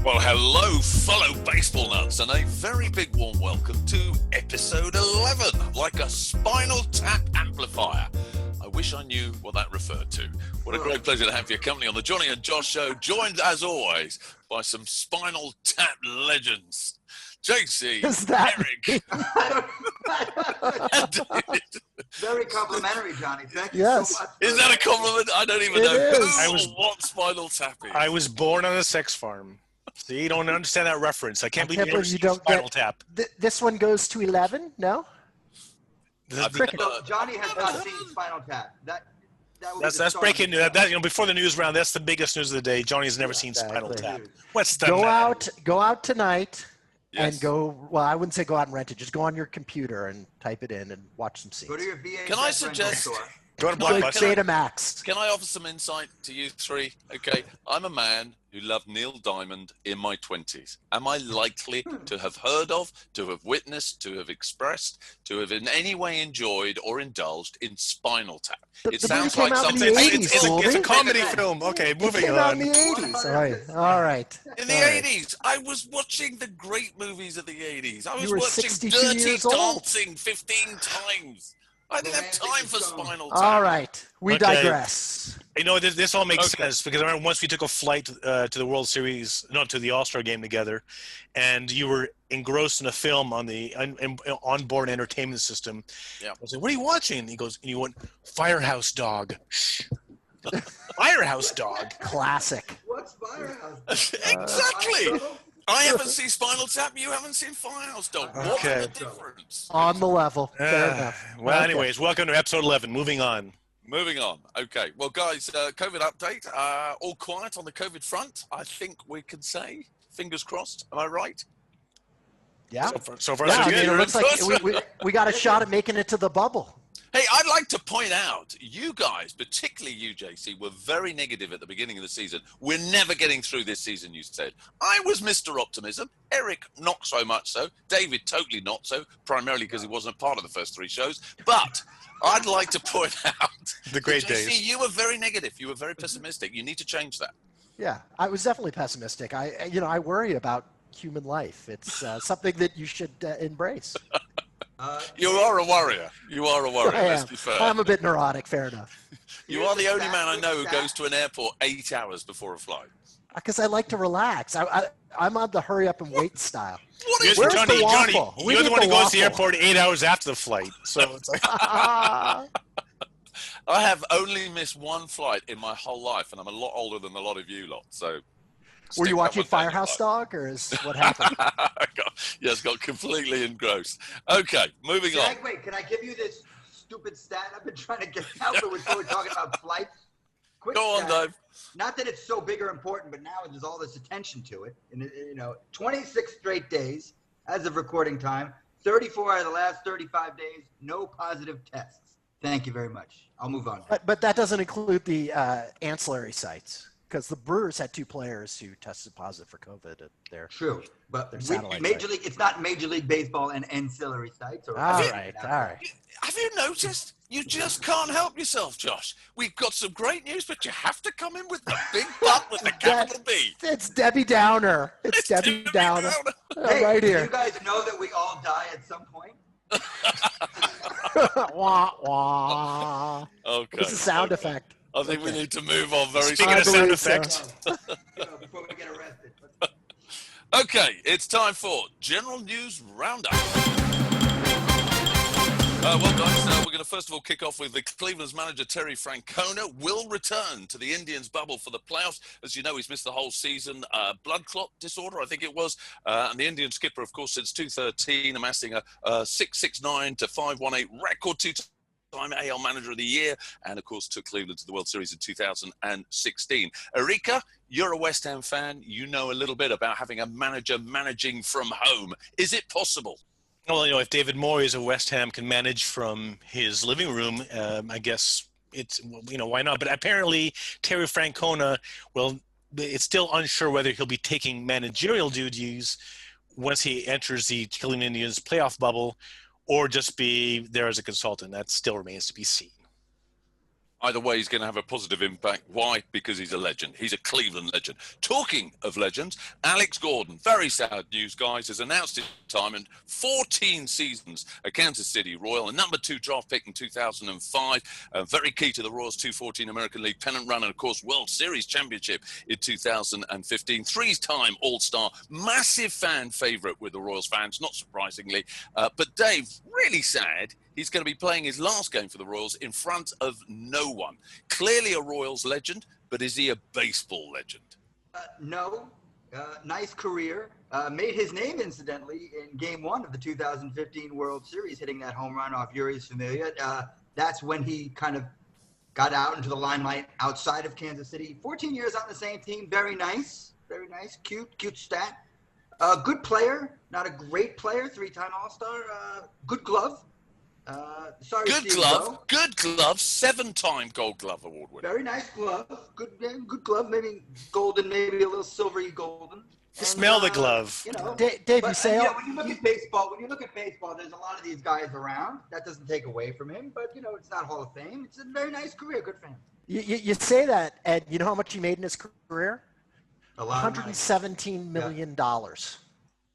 Well, hello, fellow baseball nuts, and a very big warm welcome to episode 11, like a Spinal Tap amplifier. I wish I knew what that referred to. What a great pleasure to have your company on the Johnny and Josh show, joined as always by some Spinal Tap legends. JC, Eric, and David. Very complimentary, Johnny. Thank you Yes. so much. Is that a compliment? I don't even It know is. who or what Spinal Tap is. I was born on a sex farm. See, you don't understand that reference. I can't believe you never you seen don't Spinal get. Tap. This one goes to 11. No. I've Cricket. never- So Johnny has not seen Spinal Tap. That would be That's the start breaking of news. the That before the news round, that's the biggest news of the day. Johnny's never seen Spinal exactly. Tap. What's the Go matter? out tonight Yes. and go. Well, I wouldn't say go out and rent it. Just go on your computer and type it in and watch some scenes. Go to your VA. Can I suggest- Go to Like Blockbuster. Betamax. Can I offer some insight to you three? Okay, I'm a man who loved Neil Diamond in my 20s. Am I likely to have heard of, to have witnessed, to have expressed, to have in any way enjoyed or indulged in Spinal Tap? The It movie sounds came like out in something the It's, 80s, it's, it's, a, it's a Goldie. comedy film. Okay, It moving came out in on. the 80s. All right. in the All right. 80s. I was watching the great movies of the 80s. I was were watching 62 Dirty years old. Dancing 15 times. I didn't have time for Spinal Tap. All right. We Okay. digress. You know, this all makes Okay. sense because I remember once we took a flight to the World Series, no, to the All-Star game together, and you were engrossed in a film on the onboard entertainment system. Yeah. I was like, "What are you watching?" And he goes, and you went, "Firehouse Dog." Shh. Firehouse Dog. Classic. What's Firehouse? Exactly. I haven't seen Spinal Tap. You haven't seen Firehouse Dog. What's Okay. the difference? On the level. Fair enough. Well, Okay. anyways, welcome to episode 11. Moving on. Moving on. Okay. Well, guys, COVID update. All quiet on the COVID front, I think we can say. Fingers crossed. Am I right? Yeah. So far, Yeah, so I good. mean, it You're looks in like person. we got a shot at making it to the bubble. Hey, I'd like to point out, you guys, particularly you, JC, were very negative at the beginning of the season. We're never getting through this season, you said. I was Mr. Optimism. Eric, not so much so. David, totally not so, primarily because he wasn't part of the first three shows. But I'd like to point out, The great JC, days. you were very negative. You were very pessimistic. You need to change that. Yeah, I was definitely pessimistic. I worry about human life. It's something that you should embrace. You are a warrior. You are a warrior, I let's am. be fair. I'm a bit neurotic. Fair enough. You are the only man I know who goes to an airport 8 hours before a flight. Because I like to relax. I'm on the hurry up and wait style. What You're, is Where's Johnny, the Johnny, waffle? We you're the need one the who goes to the waffle. airport 8 hours after the flight. So it's like, I have only missed one flight in my whole life, and I'm a lot older than a lot of you lot. So, Were you stick watching that one down Firehouse your Dog, or is what happened? Yes, got completely engrossed. Okay, moving on. Wait, can I give you this stupid stat I've been trying to get out before we're talking about flights? Quick Go on, stat. Dave. Not that it's so big or important, but now there's all this attention to it. And, 26 straight days as of recording time, 34 out of the last 35 days, no positive tests. Thank you very much. I'll move on. But that doesn't include the ancillary sites, because the Brewers had 2 players who tested positive for COVID at their. True, but Their satellite Major site. League, it's not Major League Baseball and ancillary sites. All right. Have you noticed? You just can't help yourself, Josh. We've got some great news, but you have to come in with the big butt with the capital B. It's Debbie Downer. It's Debbie Downer. Hey, Right do here. you guys know that we all die at some point? Wah, wah. Okay. It's a sound okay. effect. I think we need to move on very speaking I of sound believe so. effects, Before we get arrested. Okay, it's time for General News Roundup. Well, guys, we're going to first of all kick off with the Cleveland's manager, Terry Francona, will return to the Indians bubble for the playoffs. As you know, he's missed the whole season. Blood clot disorder, I think it was. And the Indian skipper, of course, since 2013, amassing a 6.69 to 5.18 record, 2-time AL Manager of the Year, and, of course, took Cleveland to the World Series in 2016. Erika, you're a West Ham fan. You know a little bit about having a manager managing from home. Is it possible? well, if David Moyes of West Ham can manage from his living room, I guess it's, why not? But apparently Terry Francona, it's still unsure whether he'll be taking managerial duties once he enters the Cleveland Indians playoff bubble or just be there as a consultant. That still remains to be seen. Either way, he's going to have a positive impact. Why? Because he's a legend. He's a Cleveland legend. Talking of legends, Alex Gordon, very sad news, guys, has announced his retirement. 14 seasons at Kansas City Royal, a number 2 draft pick in 2005, very key to the Royals' 214 American League pennant run, and of course, World Series championship in 2015. 3-time All-Star, massive fan favorite with the Royals fans, not surprisingly. But Dave, really sad. He's going to be playing his last game for the Royals in front of no one. Clearly a Royals legend, but is he a baseball legend? No. Nice career. Made his name, incidentally, in Game 1 of the 2015 World Series, hitting that home run off Yuri's Familia. That's when he kind of got out into the limelight outside of Kansas City. 14 years on the same team. Very nice. Very nice. Cute stat. Good player. Not a great player. 3-time All-Star. Good glove. Good glove, 7-time Gold Glove Award winner. Very nice glove, good glove, maybe golden, maybe a little silvery golden. Smell the glove. You know, Dave, you say when you look at baseball, there's a lot of these guys around. That doesn't take away from him, but it's not Hall of Fame. It's a very nice career, good for him. You say that, and you know how much he made in his career? A lot. $117 million.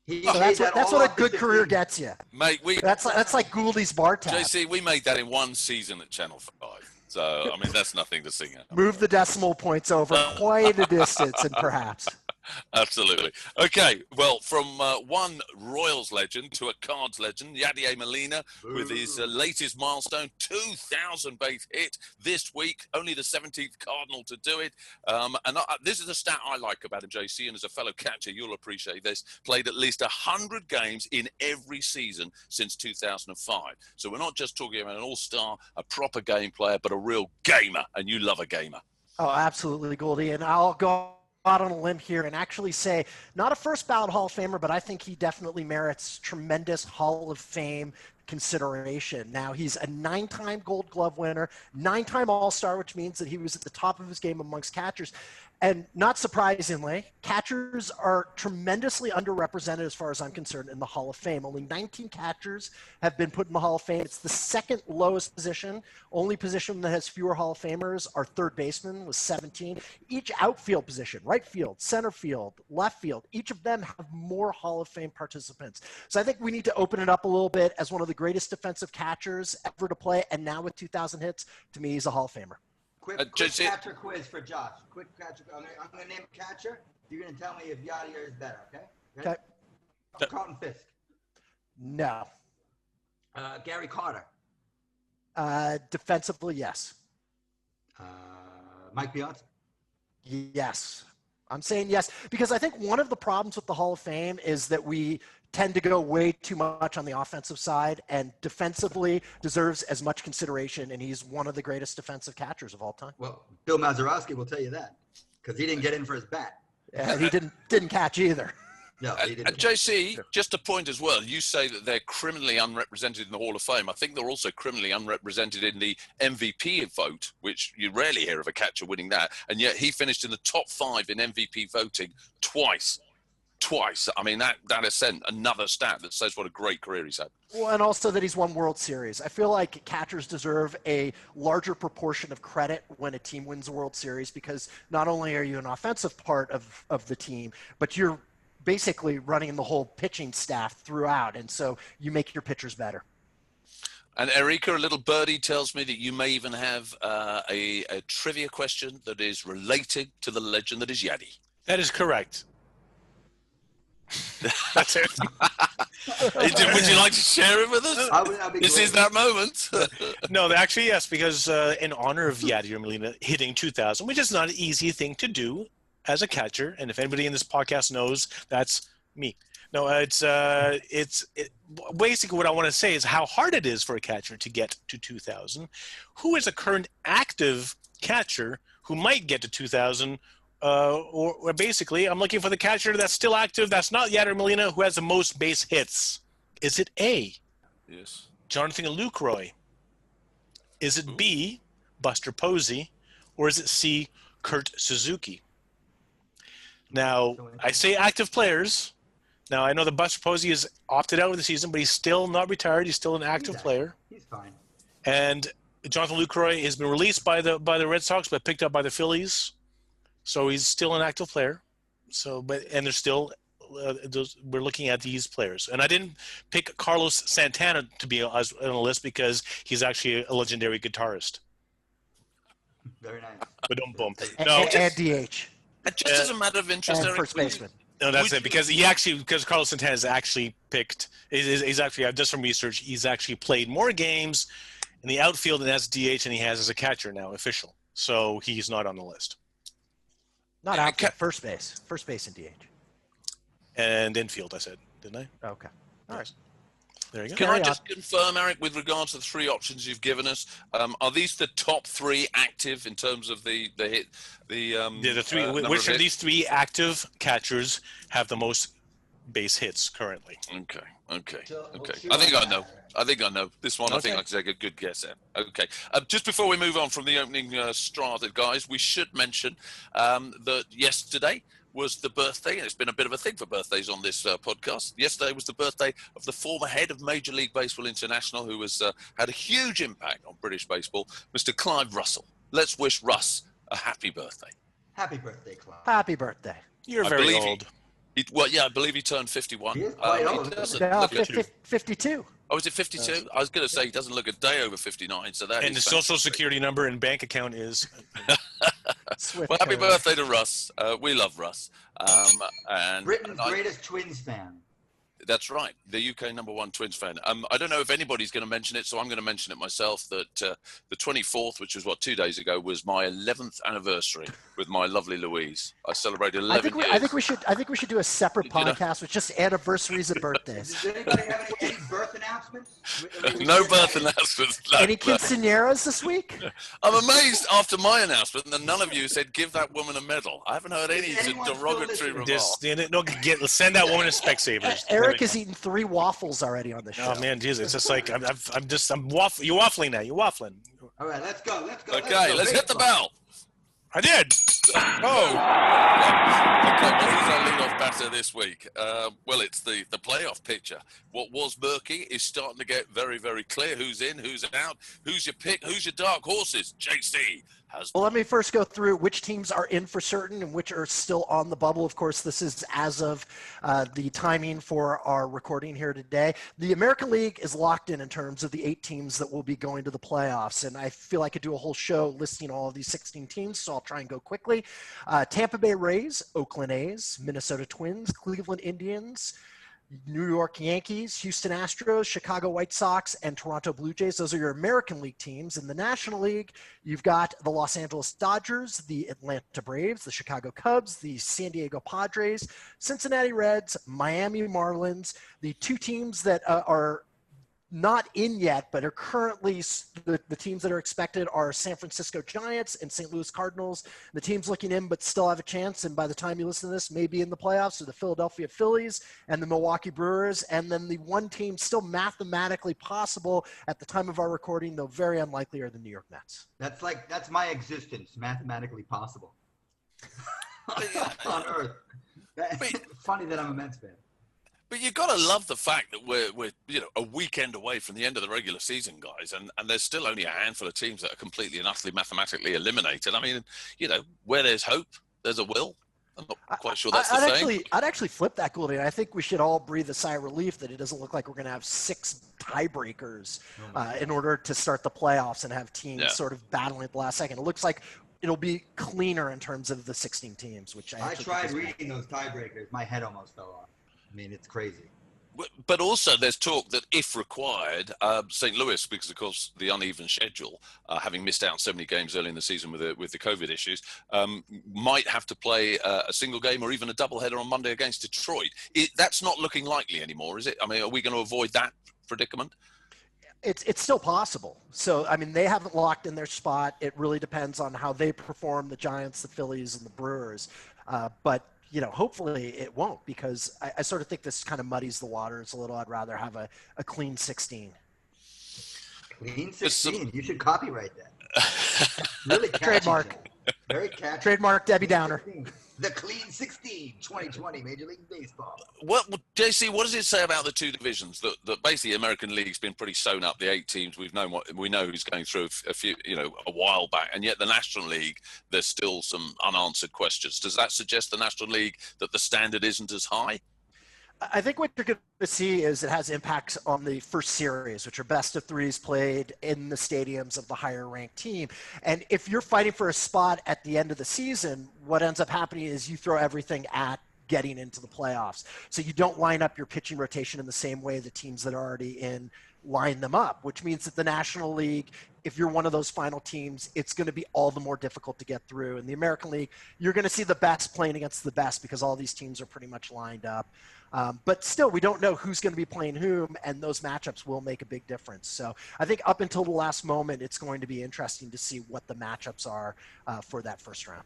Yeah. So that's what a good career gets you. Mate, that's like Gouldie's bar tab. JC, we made that in one season at Channel 5. So, I mean, that's nothing to sing at. Move the decimal points over quite a distance, and perhaps. Absolutely. Okay, well, from one Royals legend to a Cards legend, Yadier Molina with his latest milestone, 2,000 base hit this week, only the 17th Cardinal to do it. This is a stat I like about him, JC, and as a fellow catcher, you'll appreciate this. Played at least 100 games in every season since 2005. So we're not just talking about an all-star, a proper game player, but a real gamer, and you love a gamer. Oh, absolutely, Goldie, and I'll go out on a limb here and actually say not a first ballot Hall of Famer, but I think he definitely merits tremendous Hall of Fame consideration. Now, he's a 9-time Gold Glove winner, 9-time All-Star, which means that he was at the top of his game amongst catchers. And not surprisingly, catchers are tremendously underrepresented as far as I'm concerned in the Hall of Fame. Only 19 catchers have been put in the Hall of Fame. It's the second lowest position. Only position that has fewer Hall of Famers are third baseman with 17. Each outfield position, right field, center field, left field, each of them have more Hall of Fame participants. So I think we need to open it up a little bit. As one of the greatest defensive catchers ever to play, and now with 2,000 hits, to me, he's a Hall of Famer. Quick catcher quiz for Josh. Quick catcher. I'm going to name a catcher. You're going to tell me if Yadier is better, okay? Okay. Carlton Fisk. No. Gary Carter. Defensively, yes. Mike Beyonce. Yes. I'm saying yes, because I think one of the problems with the Hall of Fame is that we tend to go way too much on the offensive side, and defensively deserves as much consideration, and he's one of the greatest defensive catchers of all time. Well, Bill Mazeroski will tell you that, because he didn't get in for his bat. And he didn't catch either. No, he didn't. JC, just a point as well. You say that they're criminally unrepresented in the Hall of Fame. I think they're also criminally unrepresented in the MVP vote, which you rarely hear of a catcher winning that. And yet he finished in the top 5 in MVP voting twice. I mean, that has sent another stat that says what a great career he's had. Well, and also that he's won World Series. I feel like catchers deserve a larger proportion of credit when a team wins a World Series, because not only are you an offensive part of the team, but you're basically running the whole pitching staff throughout, and so you make your pitchers better. And Erika, a little birdie tells me that you may even have a trivia question that is related to the legend that is Yadi. That is correct. That's it. Would you like to share it with us? This is that moment. No, actually, yes, because in honor of Yadier Molina hitting 2,000, which is not an easy thing to do as a catcher, and if anybody in this podcast knows, that's me. No, basically what I want to say is how hard it is for a catcher to get to 2,000. Who is a current active catcher who might get to 2,000? Or basically, I'm looking for the catcher that's still active, that's not Yadier Molina, who has the most base hits. Is it A, yes, Jonathan Lucroy? Is it B, Buster Posey? Or is it C, Kurt Suzuki? Now, I say active players. Now, I know that Buster Posey is opted out of the season, but he's still not retired. He's still an active player. He's fine. And Jonathan Lucroy has been released by the Red Sox, but picked up by the Phillies, so he's still an active player. So, and there's still we're looking at these players, and I didn't pick Carlos Santana to be on the list because he's actually a legendary guitarist. Very nice. But don't boom. No, and DH. Just as a matter of interest, And Eric, first baseman. No, that's it. Because Carlos Santana is actually picked. He's actually, I've done some research. He's actually played more games in the outfield and as DH than he has as a catcher now, official. So he's not on the list. Not outfield, first base and DH. And infield, I said, didn't I? Okay. All right. There you go. Can I just confirm, Eric, with regards to the three options you've given us, are these the top three active in terms of the hit? The three. Which of these three active catchers have the most base hits currently? Okay. I think I know. This one, I think I can take a good guess at. Okay. Just before we move on from the opening strata, guys, we should mention that yesterday was the birthday, and it's been a bit of a thing for birthdays on this podcast. Yesterday was the birthday of the former head of Major League Baseball International, who has had a huge impact on British baseball, Mr. Clive Russell. Let's wish Russ a happy birthday. Happy birthday, Clive. Happy birthday. You're very old. I believe he turned 51. He is quite old. He doesn't look 52. Oh, is it 52? I was going to say he doesn't look a day over 59. So that and is the social security number and bank account is. Well, happy birthday to Russ. We love Russ. Britain's greatest Twins fan. That's right. The UK #1 Twins fan. I don't know if anybody's going to mention it, so I'm going to mention it myself. That the 24th, which was 2 days ago, was my 11th anniversary with my lovely Louise. I celebrated 11 years. I think we should do a separate podcast with just anniversaries and birthdays. Does anybody have any birth announcements? No birth announcements. No, any quinceañeras this week? I'm amazed after my announcement that none of you said give that woman a medal. I haven't heard any derogatory remarks. Send that woman a Specsavers. Eric has eaten 3 waffles already on the show. Oh man, Jesus! It's just like you're waffling now. You're waffling. All right, let's go. Okay, let's hit the bell. I did. Oh. Okay, what is our leadoff batter this week? Well, it's the playoff picture. What was murky is starting to get very, very clear. Who's in, who's out, who's your pick, who's your dark horses? JC has. Well, let me first go through which teams are in for certain and which are still on the bubble. Of course, this is as of the timing for our recording here today. The American League is locked in terms of the 8 teams that will be going to the playoffs. And I feel I could do a whole show listing all of these 16 teams, so I'll try and go quickly. Tampa Bay Rays, Oakland A's, Minnesota Twins, Cleveland Indians, New York Yankees, Houston Astros, Chicago White Sox, and Toronto Blue Jays. Those are your American League teams. In the National League, you've got the Los Angeles Dodgers, the Atlanta Braves, the Chicago Cubs, the San Diego Padres, Cincinnati Reds, Miami Marlins. The 2 teams that are not in yet, but are currently the teams that are expected are San Francisco Giants and St. Louis Cardinals. The teams looking in but still have a chance, and by the time you listen to this, may be in the playoffs, are the Philadelphia Phillies and the Milwaukee Brewers. And then the one team still mathematically possible at the time of our recording, though very unlikely, are the New York Mets. That's my existence, mathematically possible. On Earth. It's funny that I'm a Mets fan. But you got to love the fact that we're a weekend away from the end of the regular season, guys, and there's still only a handful of teams that are completely and utterly mathematically eliminated. I mean, where there's hope, there's a will. I'm not quite sure that's the same. I'd actually flip that, Goldie. I think we should all breathe a sigh of relief that it doesn't look like we're going to have 6 tiebreakers in order to start the playoffs and have teams sort of battling at the last second. It looks like it'll be cleaner in terms of the 16 teams, which I tried reading those tiebreakers. My head almost fell off. I mean, it's crazy. But also there's talk that if required, St. Louis, because of course the uneven schedule, having missed out so many games early in the season with the COVID issues, might have to play a single game or even a doubleheader on Monday against Detroit. That's not looking likely anymore, is it? I mean, are we going to avoid that predicament? It's still possible. So, I mean, they haven't locked in their spot. It really depends on how they perform, the Giants, the Phillies, and the Brewers. But hopefully it won't, because I sort of think this kind of muddies the waters a little. I'd rather have a clean 16. Clean 16? You should copyright that. Really catchy. Trademark. Very catchy. Trademark Debbie Downer. The Clean 16, 2020 Major League Baseball. Well, JC, what does it say about the two divisions? That basically the American League's been pretty sewn up. The 8 teams, we know who's going through a while back, and yet the National League, there's still some unanswered questions. Does that suggest the National League that the standard isn't as high? I think what you're going to see is it has impacts on the first series, which are best of threes played in the stadiums of the higher ranked team. And if you're fighting for a spot at the end of the season, what ends up happening is you throw everything at getting into the playoffs. So you don't line up your pitching rotation in the same way the teams that are already in line them up, which means that the National League, if you're one of those final teams, it's going to be all the more difficult to get through. In the American League, you're going to see the best playing against the best because all these teams are pretty much lined up. But still, we don't know who's going to be playing whom, and those matchups will make a big difference. So I think up until the last moment, it's going to be interesting to see what the matchups are for that first round.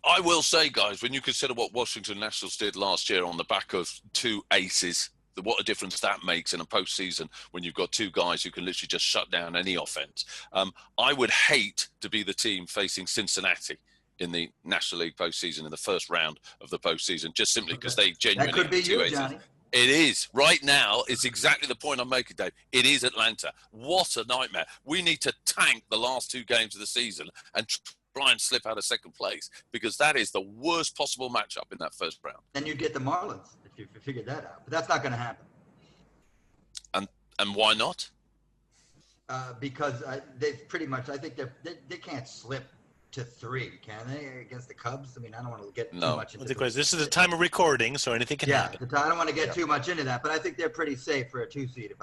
I will say, guys, when you consider what Washington Nationals did last year on the back of two aces, what a difference that makes in a postseason when you've got two guys who can literally just shut down any offense. I would hate to be the team facing Cincinnati in the National League postseason in the first round of the postseason, just simply because they genuinely that could be have two you, aces. Johnny. It is. Right now, it's exactly the point I'm making, Dave. It is Atlanta. What a nightmare. We need to tank the last two games of the season and try and slip out of second place because that is the worst possible matchup in that first round. Then you'd get the Marlins if you figured that out. But that's not going to happen. And why not? Because they've pretty much, I think they can't slip to 3, can they, against the Cubs? I mean, I don't want to get too much into because this is the time of recording, so anything can happen. I don't want to get too much into that, but I think they're pretty safe for a 2 seed.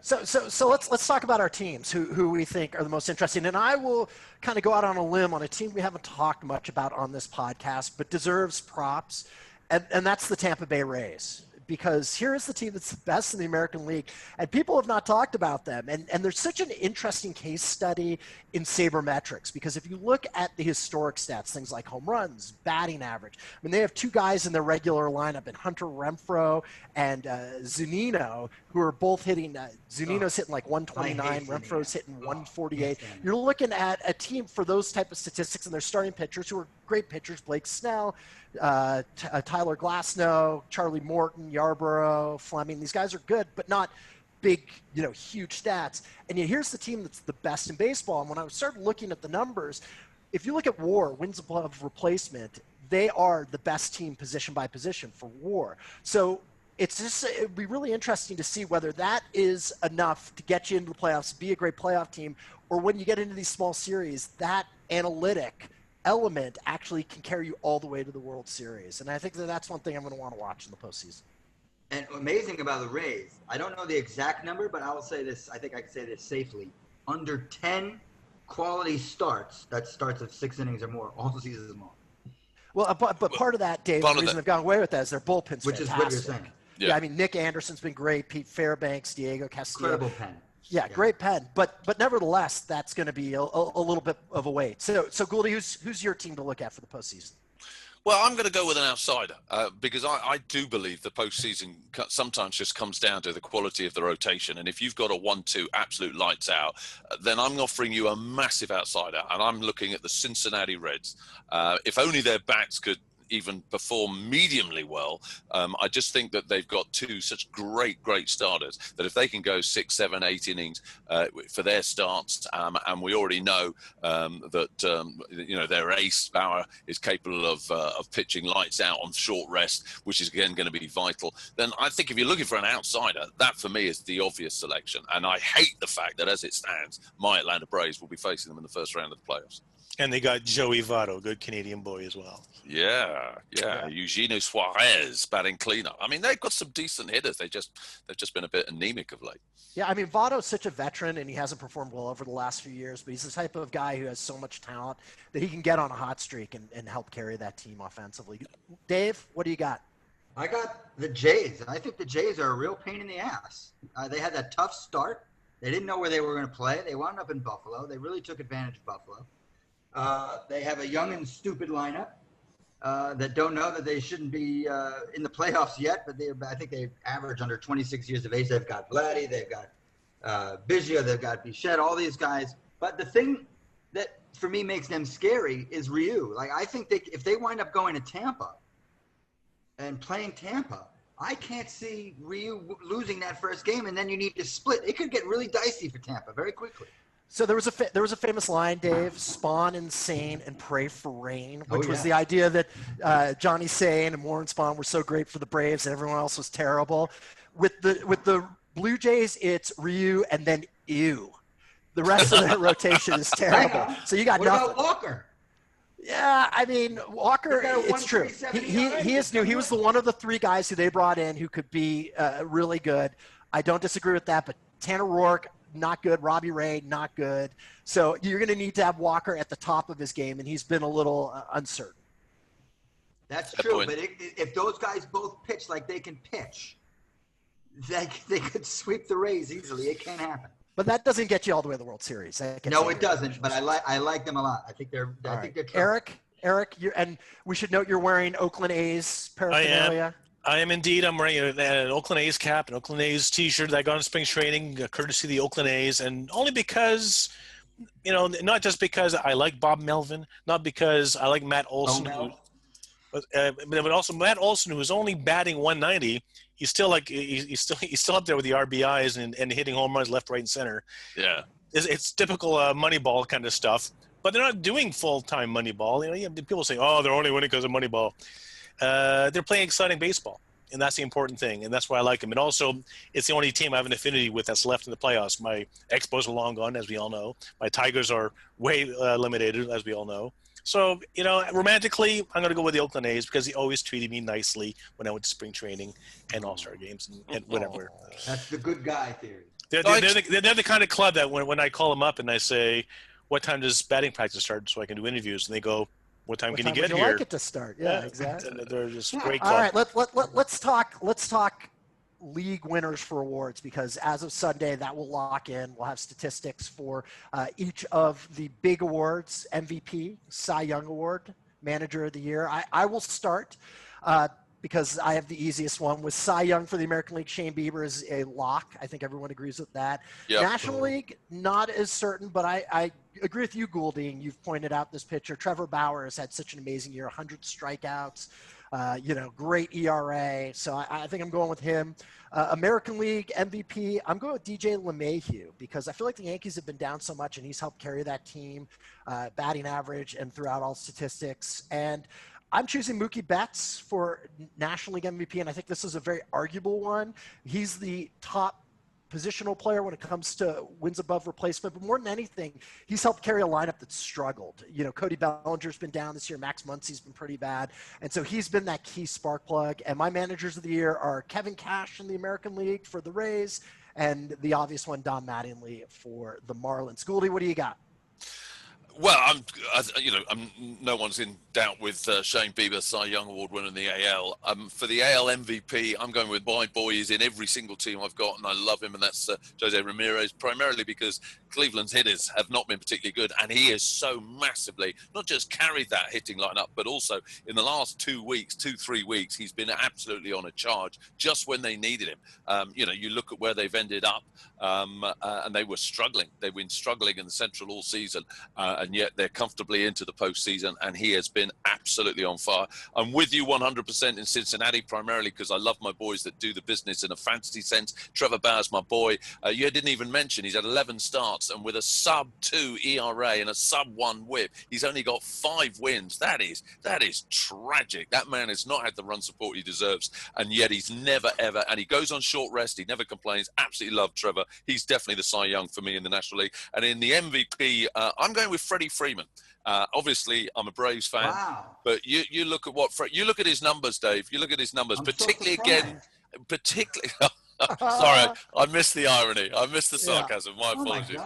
So let's talk about our teams, who we think are the most interesting. And I will kind of go out on a limb on a team we haven't talked much about on this podcast, but deserves props, and that's the Tampa Bay Rays. Because here is the team that's the best in the American League, and people have not talked about them. And there's such an interesting case study in sabermetrics, because if you look at the historic stats, things like home runs, batting average, I mean, they have two guys in their regular lineup, in Hunter Renfroe and Zunino, who are both hitting, Zunino's hitting like 129, Renfroe's hitting 148. You're looking at a team for those type of statistics, and they're starting pitchers who are great pitchers, Blake Snell, Tyler Glasnow, Charlie Morton, Yarborough, Fleming. These guys are good, but not big, huge stats. And yet here's the team that's the best in baseball. And when I started looking at the numbers, if you look at WAR, wins above replacement, they are the best team position by position for WAR. So it'd be really interesting to see whether that is enough to get you into the playoffs, be a great playoff team, or when you get into these small series, that analytic element actually can carry you all the way to the World Series. And I think that's one thing I'm going to want to watch in the postseason. And amazing about the Rays, I don't know the exact number, but I will say this, I think I can say this safely. Under 10 quality starts, that starts of 6 innings or more, all seasons long. Well, but part of that, Dave, the reason they've gone away with that is their bullpen's which fantastic. Is what you're saying. Yeah, I mean, Nick Anderson's been great, Pete Fairbanks, Diego Castillo. Incredible pen. Yeah, great pen, but nevertheless, that's going to be a little bit of a wait. So Gouldy, who's your team to look at for the postseason? Well, I'm going to go with an outsider because I do believe the postseason sometimes just comes down to the quality of the rotation. And if you've got a 1-2 absolute lights out, then I'm offering you a massive outsider, and I'm looking at the Cincinnati Reds. If only their bats could even perform mediumly well. I just think that they've got two such great starters that if they can go 6, 7, 8 innings for their starts, and we already know that their ace Bauer is capable of pitching lights out on short rest, which is again going to be vital. Then I think if you're looking for an outsider, that for me is the obvious selection. And I hate the fact that as it stands, my Atlanta Braves will be facing them in the first round of the playoffs. And they got Joey Votto, good Canadian boy as well. Yeah. Eugenio Suarez batting cleanup. I mean, they've got some decent hitters. They've just been a bit anemic of late. Yeah, I mean, Votto's such a veteran, and he hasn't performed well over the last few years, but he's the type of guy who has so much talent that he can get on a hot streak and help carry that team offensively. Dave, what do you got? I got the Jays. I think the Jays are a real pain in the ass. They had that tough start. They didn't know where they were going to play. They wound up in Buffalo. They really took advantage of Buffalo. They have a young and stupid lineup that don't know that they shouldn't be in the playoffs yet, but I think they average under 26 years of age. They've got Vladdy, they've got Biggio, they've got Bichette, all these guys. But the thing that for me makes them scary is Ryu. Like, I think if they wind up going to Tampa and playing Tampa, I can't see Ryu losing that first game, and then you need to split. It could get really dicey for Tampa very quickly. So there was a famous line, Dave: "Spawn insane and pray for rain," which was yeah. the idea that Johnny Sane and Warren Spahn were so great for the Braves and everyone else was terrible. With the Blue Jays, it's Ryu and then ew. The rest of their rotation is terrible. So you got what nothing. About Walker? Yeah, I mean, Walker, it's true. He is new. He was one of the 3 guys who they brought in who could be really good. I don't disagree with that, but Tanner Roark, not good. Robbie Ray, not good. So you're going to need to have Walker at the top of his game, and he's been a little uncertain. That's true, but if those guys both pitch like they can pitch, they could sweep the Rays easily. It can't happen. But that doesn't get you all the way to the World Series. No, it doesn't. But I like them a lot. I think they're Eric, and we should note you're wearing Oakland A's paraphernalia. I am indeed. I'm wearing an Oakland A's cap, an Oakland A's T-shirt that I got in spring training, courtesy of the Oakland A's, and only because, not just because I like Bob Melvin, not because I like Matt Olson, but also Matt Olson, who is only batting 190. He's still he's still up there with the RBIs and hitting home runs left, right, and center. Yeah, it's typical Moneyball kind of stuff. But they're not doing full-time Moneyball. People say, "Oh, they're only winning because of Moneyball." They're playing exciting baseball, and that's the important thing, and that's why I like them. And also, it's the only team I have an affinity with that's left in the playoffs. My Expos are long gone, as we all know. My Tigers are way eliminated, as we all know. So, romantically, I'm going to go with the Oakland A's because they always treated me nicely when I went to spring training and all-star games and whatever. That's the good guy theory. They're the kind of club that when I call them up and I say, "What time does batting practice start so I can do interviews?" and they go, "What time can you get here?" Would you like it to start? Yeah, exactly. They're just great club. All right, let's talk league winners for awards, because as of Sunday that will lock in. We'll have statistics for each of the big awards: MVP, Cy Young Award, Manager of the Year. I will start because I have the easiest one with Cy Young for the American League. Shane Bieber is a lock. I think everyone agrees with that. Yep. National League, not as certain, but I agree with you, Goulding. You've pointed out this pitcher. Trevor Bauer has had such an amazing year, 100 strikeouts, great ERA. So I think I'm going with him. American League MVP, I'm going with DJ LeMahieu because I feel like the Yankees have been down so much and he's helped carry that team, batting average and throughout all statistics. And I'm choosing Mookie Betts for National League MVP, and I think this is a very arguable one. He's the top positional player when it comes to wins above replacement, but more than anything, he's helped carry a lineup that's struggled. Cody Bellinger's been down this year. Max Muncy's been pretty bad. And so he's been that key spark plug. And my managers of the year are Kevin Cash in the American League for the Rays, and the obvious one, Don Mattingly for the Marlins. Gouldy, what do you got? Well, I'm no one's in doubt with Shane Bieber, Cy Young Award winner in the AL. For the AL MVP, I'm going with my boy. He's in every single team I've got, and I love him, and that's Jose Ramirez, primarily because Cleveland's hitters have not been particularly good, and he has so massively not just carried that hitting lineup, but also in the last 3 weeks, he's been absolutely on a charge just when they needed him. You look at where they've ended up, and they were struggling. They've been struggling in the Central all season, and yet they're comfortably into the postseason, and he has been absolutely on fire. I'm with you 100% in Cincinnati, primarily because I love my boys that do the business in a fantasy sense. Trevor Bauer's my boy. You didn't even mention he's had 11 starts, and with a sub-2 ERA and a sub-1 whip, he's only got 5 wins. That is tragic. That man has not had the run support he deserves, and yet he's never, ever, and he goes on short rest. He never complains. Absolutely love Trevor. He's definitely the Cy Young for me in the National League. And in the MVP, I'm going with Freddie Freeman. Obviously, I'm a Braves fan, but you look at you look at his numbers, Dave. You look at his numbers, particularly. Sorry, I missed the irony. I missed the sarcasm. My apologies.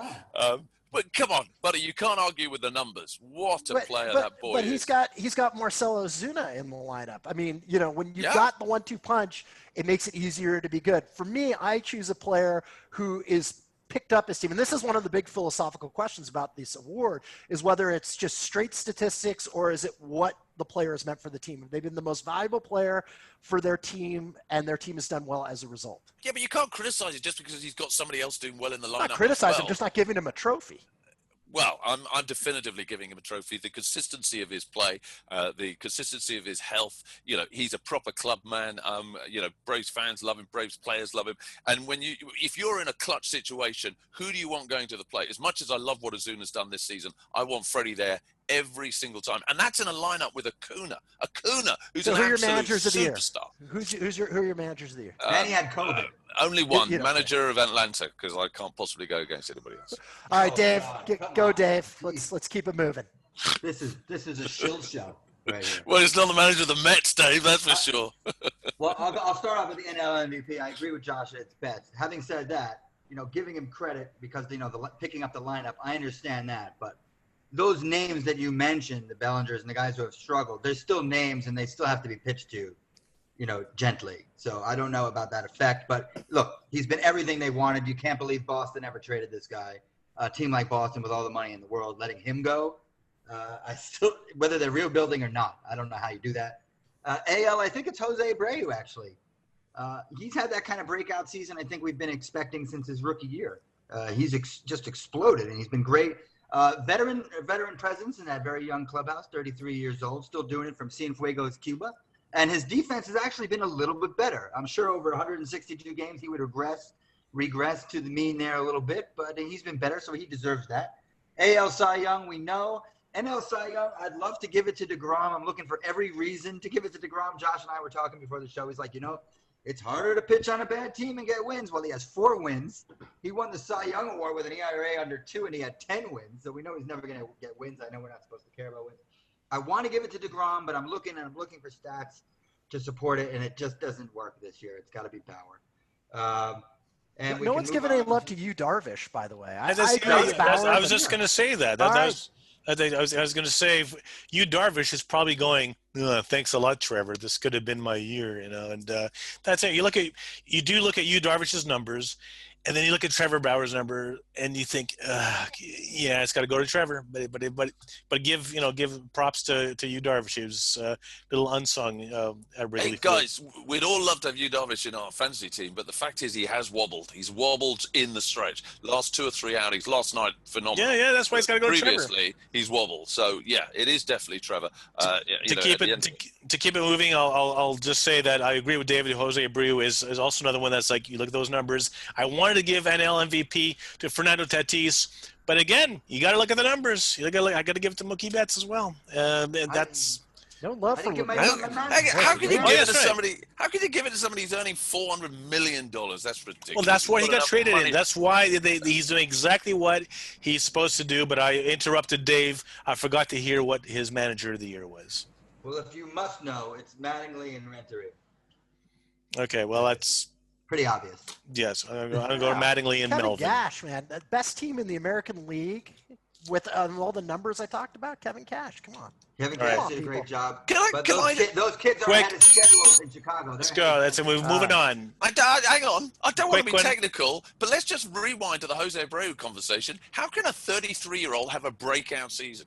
But come on, buddy, you can't argue with the numbers. What a player that boy is. But he's got Marcelo Ozuna in the lineup. I mean, when you've got the 1-2 punch, it makes it easier to be good. For me, I choose a player who is picked up his team. And this is one of the big philosophical questions about this award, is whether it's just straight statistics or is it what the player is meant for the team. Have they been the most valuable player for their team, and their team has done well as a result? Yeah, but you can't criticize it just because he's got somebody else doing well in the lineup. Not criticize him, just not giving him a trophy. Well, I'm definitively giving him a trophy. The consistency of his play, the consistency of his health. He's a proper club man. Braves fans love him. Braves players love him. And if you're in a clutch situation, who do you want going to the plate? As much as I love what Azuna's done this season, I want Freddie there every single time. And that's in a lineup with Acuna, who's an absolute superstar. Who are your managers of the year? And he had COVID. Only one, manager of Atlanta, because I can't possibly go against anybody else. All right, Dave, go, Dave. Let's keep it moving. This is a shill show right here. Well, it's not the manager of the Mets, Dave. That's for sure. Well, I'll start off with the NL MVP. I agree with Josh. It's Betts. Having said that, giving him credit because picking up the lineup, I understand that, but those names that you mentioned, the Bellingers and the guys who have struggled, there's still names and they still have to be pitched to, gently. So I don't know about that effect, but look, he's been everything they wanted. You can't believe Boston ever traded this guy. A team like Boston with all the money in the world, letting him go. Whether they're rebuilding or not, I don't know how you do that. AL, I think it's Jose Abreu, actually. He's had that kind of breakout season I think we've been expecting since his rookie year. He's just exploded, and he's been great. Veteran presence in that very young clubhouse, 33 years old, still doing it from Cienfuegos, Cuba. And his defense has actually been a little bit better. I'm sure over 162 games he would regress to the mean there a little bit, but he's been better, so he deserves that. AL Cy Young, we know. NL Cy Young, I'd love to give it to DeGrom. I'm looking for every reason to give it to DeGrom. Josh and I were talking before the show. He's like, it's harder to pitch on a bad team and get wins. Well, he has 4 wins. He won the Cy Young Award with an ERA under 2, and he had 10 wins. So we know he's never going to get wins. I know we're not supposed to care about wins. I want to give it to DeGrom, but I'm looking for stats to support it, and it just doesn't work this year. It's got to be power. And no one's giving any love to you, Darvish, by the way. I was just going to say that. I was going to say, you Darvish is probably going, thanks a lot, Trevor. This could have been my year, and that's it. You do look at you Darvish's numbers, and then you look at Trevor Bauer's number, and you think, yeah, it's got to go to Trevor. But give props to you Darvish. He was a little unsung. Hey guys, we'd all love to have you Darvish in our fantasy team, but the fact is he has wobbled. He's wobbled in the stretch. Last 2 or 3 outings. Last night, phenomenal. Yeah, that's why he's got to go to Trevor. Previously, he's wobbled. So yeah, it is definitely Trevor. To keep it moving, I'll just say that I agree with David. Jose Abreu is also another one that's like, you look at those numbers. I wanted to give NL MVP to Fernando Tatis, but again, you got to look at the numbers. I got to give it to Mookie Betts as well. That's no love for how can you give it to somebody? How can you give it to somebody who's earning $400 million? That's ridiculous. Well, that's why he got traded in. That's why he's doing exactly what he's supposed to do. But I interrupted Dave. I forgot to hear what his manager of the year was. Well, if you must know, it's Mattingly and Renteria. Okay, well, that's pretty obvious. Yes, I'm going to go Mattingly and Melvin. Cash, man, the best team in the American League with all the numbers I talked about. Kevin Cash, come on. Kevin Cash did a great job. Those kids are ahead of schedule in Chicago. Let's go. We're moving on. Hang on. I don't want to be technical, but let's just rewind to the Jose Abreu conversation. How can a 33-year-old have a breakout season?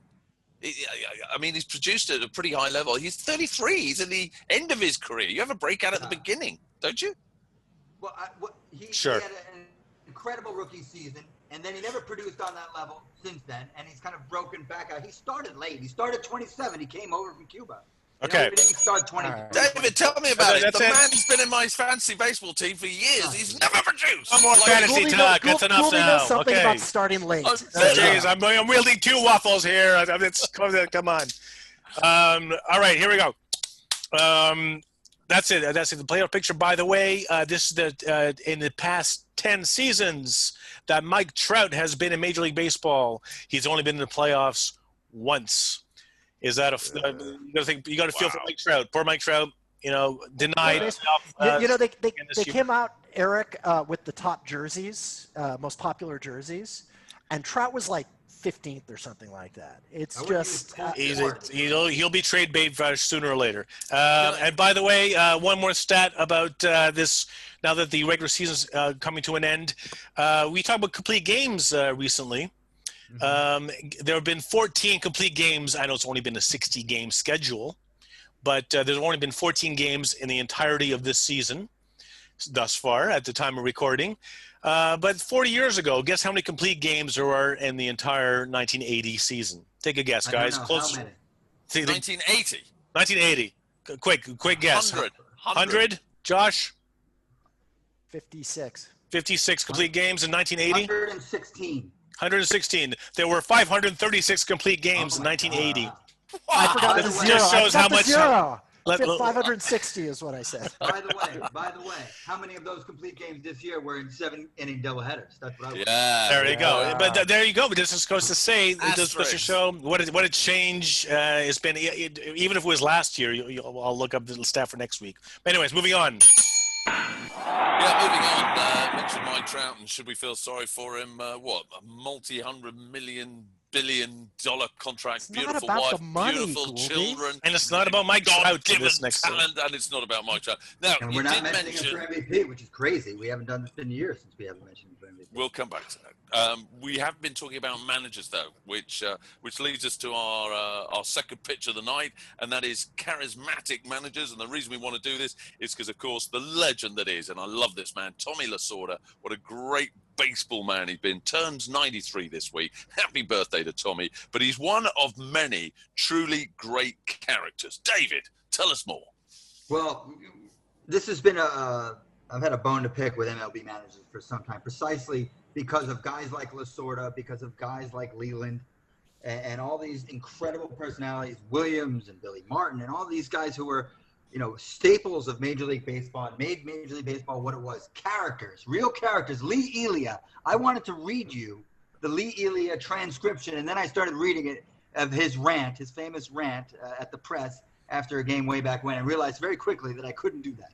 I mean, he's produced at a pretty high level. He's 33. He's at the end of his career. You have a breakout at the beginning, don't you? Well, he sure. He had an incredible rookie season, and then he never produced on that level since then, and he's kind of broken back out. He started late. He started 27. He came over from Cuba. Okay. He didn't start 20. Right. David, tell me about it. The man's been in my fantasy baseball team for years. He's never produced. No more fantasy talk. That's enough now. Knows something about starting late. Jeez, I'm wielding 2 waffles here. Come on. All right, here we go. That's it. The playoff picture. By the way, this is in the past 10 seasons that Mike Trout has been in Major League Baseball. He's only been in the playoffs once. Is that you got to feel for Mike Trout? Poor Mike Trout. Denied. They came out, Eric, with the top jerseys, most popular jerseys, and Trout was like 15th or something like that. It's just he'll be trade bait sooner or later. And by the way, one more stat about this. Now that the regular season's coming to an end, we talked about complete games recently. There have been 14 complete games. I know it's only been a 60-game schedule, but there's only been 14 games in the entirety of this season thus far at the time of recording. But 40 years ago, guess how many complete games there were in the entire 1980 season? Take a guess, I don't guys. know Close. how many. 1980. 1980. Quick guess. 100. 100. Josh? 56. 56 complete games in 1980. 116. 116. There were 536 complete games in 1980. I forgot the zero. Just shows how much. Zero. 560 is what I said. By the way, how many of those complete games this year were in 7-inning doubleheaders? That's what I was. Yeah. There you go. But there you go. But this just goes to say, it just goes to Asterisk. show what it changed. It's been even if it was last year. I'll look up the stat for next week. But anyways, moving on. Yeah, moving on. Mentioned Mike Trout, and should we feel sorry for him? What, a multi-hundred-million-billion-dollar contract, It's beautiful not about wife, the money, beautiful Goldie. children. And it's not about Mike Trout in God-given this next talent, and it's not about Mike Trout. Now, And you we're not did mentioning mention. him for MVP, which is crazy. We haven't done this in years since we haven't mentioned him for MVP. We'll come back to that. We have been talking about managers, though, which leads us to our second pitch of the night, and that is charismatic managers. And the reason we want to do this is because, of course, the legend that is, and I love this man, Tommy Lasorda. What a great baseball man he's been. Turns 93 this week. Happy birthday to Tommy. But he's one of many truly great characters. David, tell us more. Well, this has been I've had a bone to pick with MLB managers for some time, precisely because of guys like Lasorda, because of guys like Leland, and all these incredible personalities, Williams and Billy Martin, and all these guys who were, staples of Major League Baseball and made Major League Baseball what it was. Characters, real characters. Lee Elia. I wanted to read you the Lee Elia transcription, and then I started reading it of his rant, his famous rant at the press after a game way back when, and realized very quickly that I couldn't do that.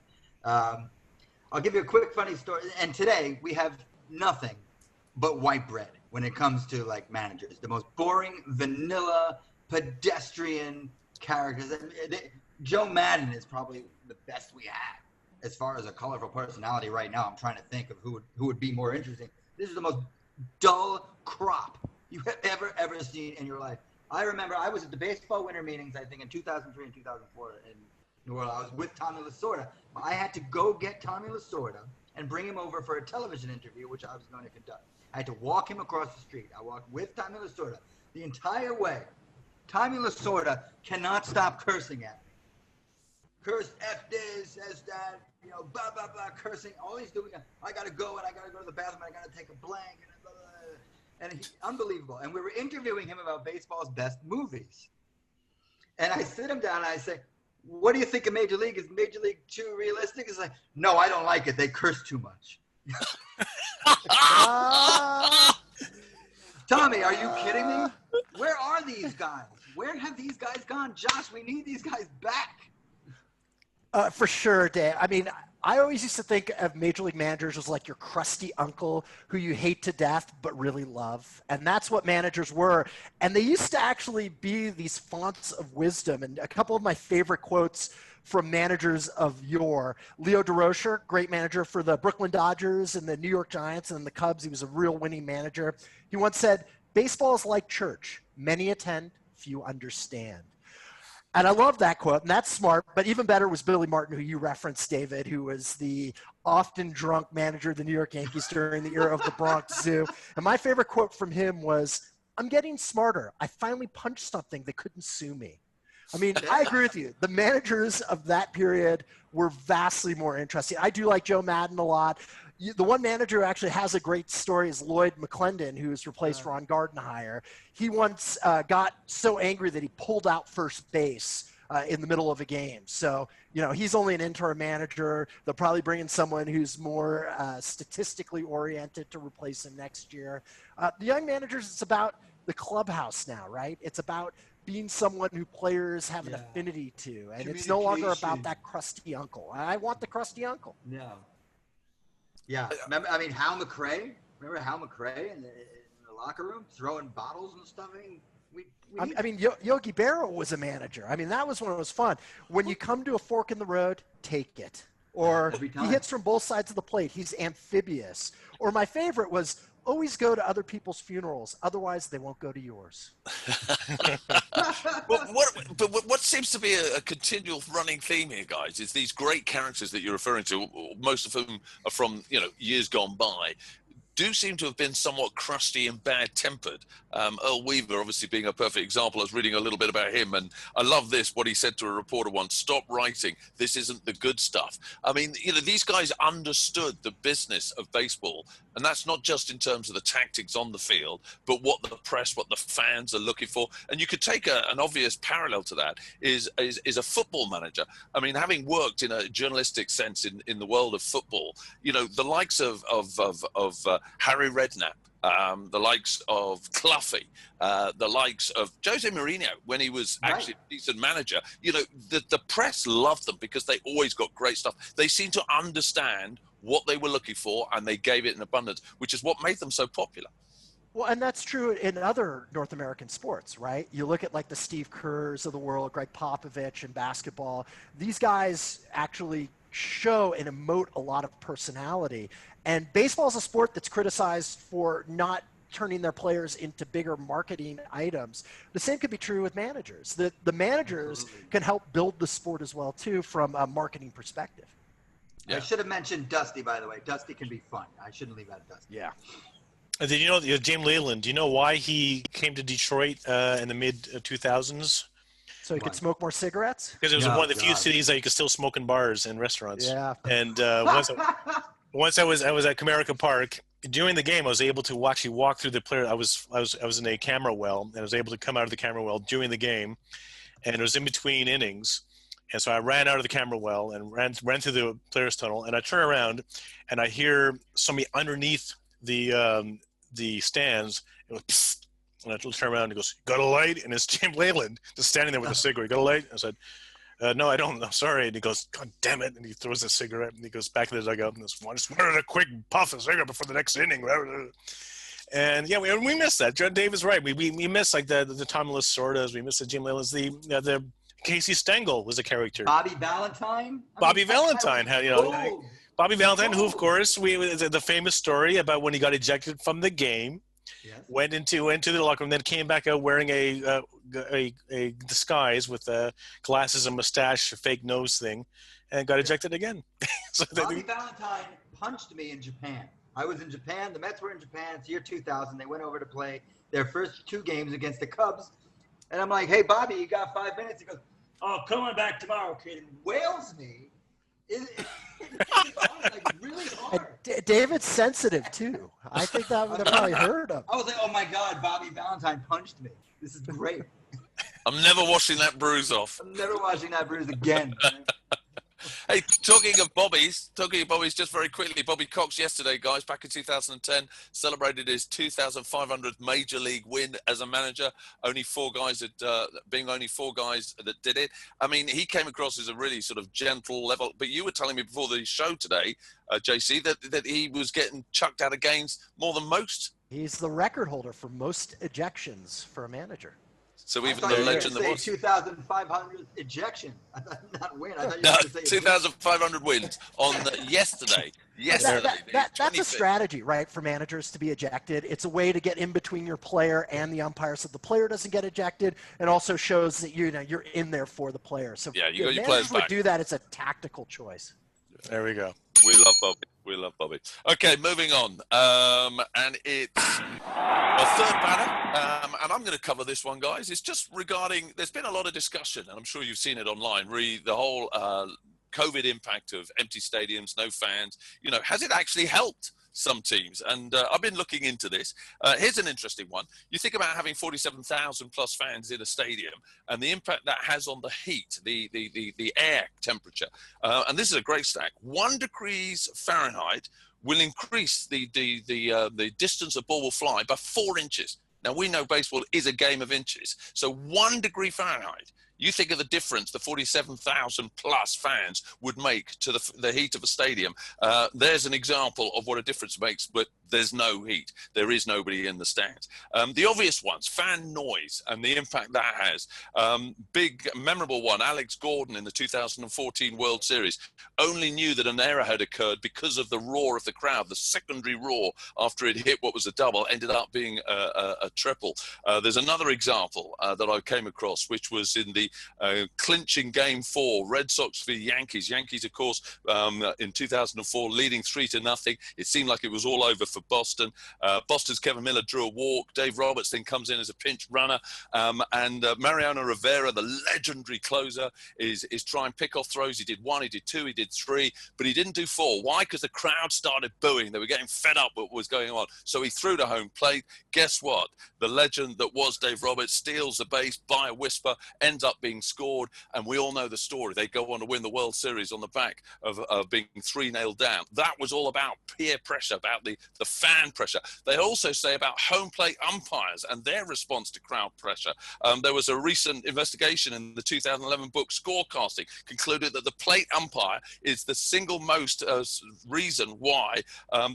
I'll give you a quick funny story. And today we have nothing but white bread when it comes to like managers. The most boring, vanilla, pedestrian characters. Joe Madden is probably the best we have as far as a colorful personality right now. I'm trying to think of who would be more interesting. This is the most dull crop you have ever seen in your life. I remember I was at the baseball winter meetings, I think in 2003 and 2004 in New Orleans. I was with Tommy Lasorda. I had to go get Tommy Lasorda and bring him over for a television interview, which I was going to conduct. I had to walk him across the street. I walked with Tommy Lasorda the entire way. Tommy Lasorda cannot stop cursing at me. Curse F this, S that, blah, blah, blah, cursing. All he's doing, I got to go and I got to go to the bathroom and I got to take a blank. And blah, blah, blah. And unbelievable. And we were interviewing him about baseball's best movies. And I sit him down and I say, what do you think of Major League? Is Major League too realistic? He's like, no, I don't like it. They curse too much. Tommy, are you kidding me? Where are these guys? Where have these guys gone? Josh, we need these guys back. For sure, Dave. I mean, I always used to think of Major League managers as like your crusty uncle who you hate to death but really love. And that's what managers were. And they used to actually be these fonts of wisdom. And a couple of my favorite quotes from managers of yore. Leo DeRocher, great manager for the Brooklyn Dodgers and the New York Giants and the Cubs. He was a real winning manager. He once said, baseball is like church. Many attend, few understand. And I love that quote, and that's smart. But even better was Billy Martin, who you referenced, David, who was the often drunk manager of the New York Yankees during the era of the Bronx Zoo. And my favorite quote from him was, I'm getting smarter. I finally punched something that couldn't sue me. I mean, I agree with you. The managers of that period were vastly more interesting. I do like Joe Madden a lot. The one manager who actually has a great story is Lloyd McClendon, who's replaced Ron Gardenhire. He once got so angry that he pulled out first base in the middle of a game. So, he's only an interim manager. They'll probably bring in someone who's more statistically oriented to replace him next year. The young managers, it's about the clubhouse now, right? It's about being someone who players have an affinity to. And it's no longer about that crusty uncle. I want the crusty uncle. No. Yeah, remember, Hal McRae? Remember Hal McRae in the locker room throwing bottles and stuff? Yogi Berra was a manager. That was when it was fun. When you come to a fork in the road, take it. Or he hits from both sides of the plate. He's amphibious. Or my favorite was always go to other people's funerals. Otherwise, they won't go to yours. But what seems to be a continual running theme here, guys, is these great characters that you're referring to, most of whom are from, years gone by, do seem to have been somewhat crusty and bad-tempered. Earl Weaver, obviously, being a perfect example. I was reading a little bit about him, and I love what he said to a reporter once: "Stop writing. This isn't the good stuff." I mean, these guys understood the business of baseball, and that's not just in terms of the tactics on the field, but what the press, what the fans are looking for. And you could take an obvious parallel to that is a football manager. I mean, having worked in a journalistic sense in the world of football, the likes of Harry Redknapp, the likes of Cloughy, the likes of Jose Mourinho when he was actually a decent manager. The press loved them because they always got great stuff. They seemed to understand what they were looking for, and they gave it in abundance, which is what made them so popular. Well, and that's true in other North American sports, right? You look at like the Steve Kerrs of the world, Greg Popovich in basketball. These guys actually show and emote a lot of personality. And baseball is a sport that's criticized for not turning their players into bigger marketing items. The same could be true with managers. The managers can help build the sport as well, too, from a marketing perspective. Yeah. I should have mentioned Dusty, by the way. Dusty can be fun. I shouldn't leave out Dusty. Yeah. Did you know James Leyland? Do you know why he came to Detroit in the mid 2000s? So he could smoke more cigarettes? Because it was one of the few cities that you could still smoke in bars and restaurants. Yeah. And once I was at Comerica Park during the game, I was able to actually walk through the player. I was in a camera well, and I was able to come out of the camera well during the game, and it was in between innings. And so I ran out of the camera well and ran through the players' tunnel, and I turn around, and I hear somebody underneath the stands. It goes, psst, and I turn around and he goes, "Got a light?" And it's James Leyland just standing there with a cigarette. "Got a light?" I said, "No, I don't. I'm sorry." And he goes, "God damn it!" And he throws a cigarette, and he goes back to the dugout and goes, "I just wanted a quick puff of cigarette before the next inning." And yeah, we miss that. John Dave is right. We miss like the Tom Lasordas. We miss the Jim Leyland's. The Casey Stengel was a character. Bobby Valentine. Bobby Valentine had Bobby Valentine, who of course the famous story about when he got ejected from the game, went into the locker room, then came back out wearing a disguise with glasses and mustache, a fake nose thing, and got ejected again. So Bobby Valentine punched me in Japan. I was in Japan. The Mets were in Japan. It's year 2000. They went over to play their first 2 games against the Cubs. And I'm like, "Hey, Bobby, you got 5 minutes?" He goes, "Oh, coming back tomorrow, kid." And wails me. Like really hard. David's sensitive, too. I think that would have probably hurt him. I was like, "Oh, my God, Bobby Valentine punched me. This is great." I'm never washing that bruise off. I'm never washing that bruise again. Hey, talking of Bobbies, just very quickly, Bobby Cox yesterday, guys, back in 2010, celebrated his 2,500th major league win as a manager. Only 4 guys that did it. I mean, he came across as a really sort of gentle level, but you were telling me before the show today, JC, that he was getting chucked out of games more than most. He's the record holder for most ejections for a manager. So even the legend that was 2,500 ejection, not win. I thought you no, were going to say 2,500 wins on yesterday. That's a strategy, right, for managers to be ejected. It's a way to get in between your player and the umpire, so the player doesn't get ejected, and also shows that you're in there for the player. So yeah, you got your managers players would back. Do that. It's a tactical choice. There we go. We love Bobby. Okay, moving on. And it's a third banner. And I'm going to cover this one, guys. It's just regarding, there's been a lot of discussion, and I'm sure you've seen it online, the whole COVID impact of empty stadiums, no fans. Has it actually helped some teams? And I've been looking into this. Here's an interesting one. You think about having 47,000 plus fans in a stadium and the impact that has on the heat, the air temperature. And this is a great stat. 1 degree Fahrenheit will increase the distance a ball will fly by 4 inches. Now, we know baseball is a game of inches. So 1 degree Fahrenheit You think of the difference the 47,000 plus fans would make to the heat of a stadium. There's an example of what a difference it makes, but there's no heat. There is nobody in the stands. The obvious ones, fan noise and the impact that has. Big, memorable one, Alex Gordon in the 2014 World Series only knew that an error had occurred because of the roar of the crowd. The secondary roar after it hit what was a double ended up being a triple. There's another example that I came across, which was in the clinching Game 4, Red Sox v Yankees. Yankees, of course, in 2004, leading 3-0. It seemed like it was all over for Boston. Boston's Kevin Miller drew a walk. Dave Roberts then comes in as a pinch runner. And Mariano Rivera, the legendary closer, is trying pick-off throws. He did 1, he did 2, he did 3, but he didn't do 4. Why? Because the crowd started booing. They were getting fed up with what was going on. So he threw to home plate. Guess what? The legend that was Dave Roberts steals the base by a whisper, ends up being scored, and we all know the story. They go on to win the World Series on the back of being 3-0 down. That was all about peer pressure, about the fan pressure. They also say about home plate umpires and their response to crowd pressure. There was a recent investigation in the 2011 book Scorecasting concluded that the plate umpire is the single most reason why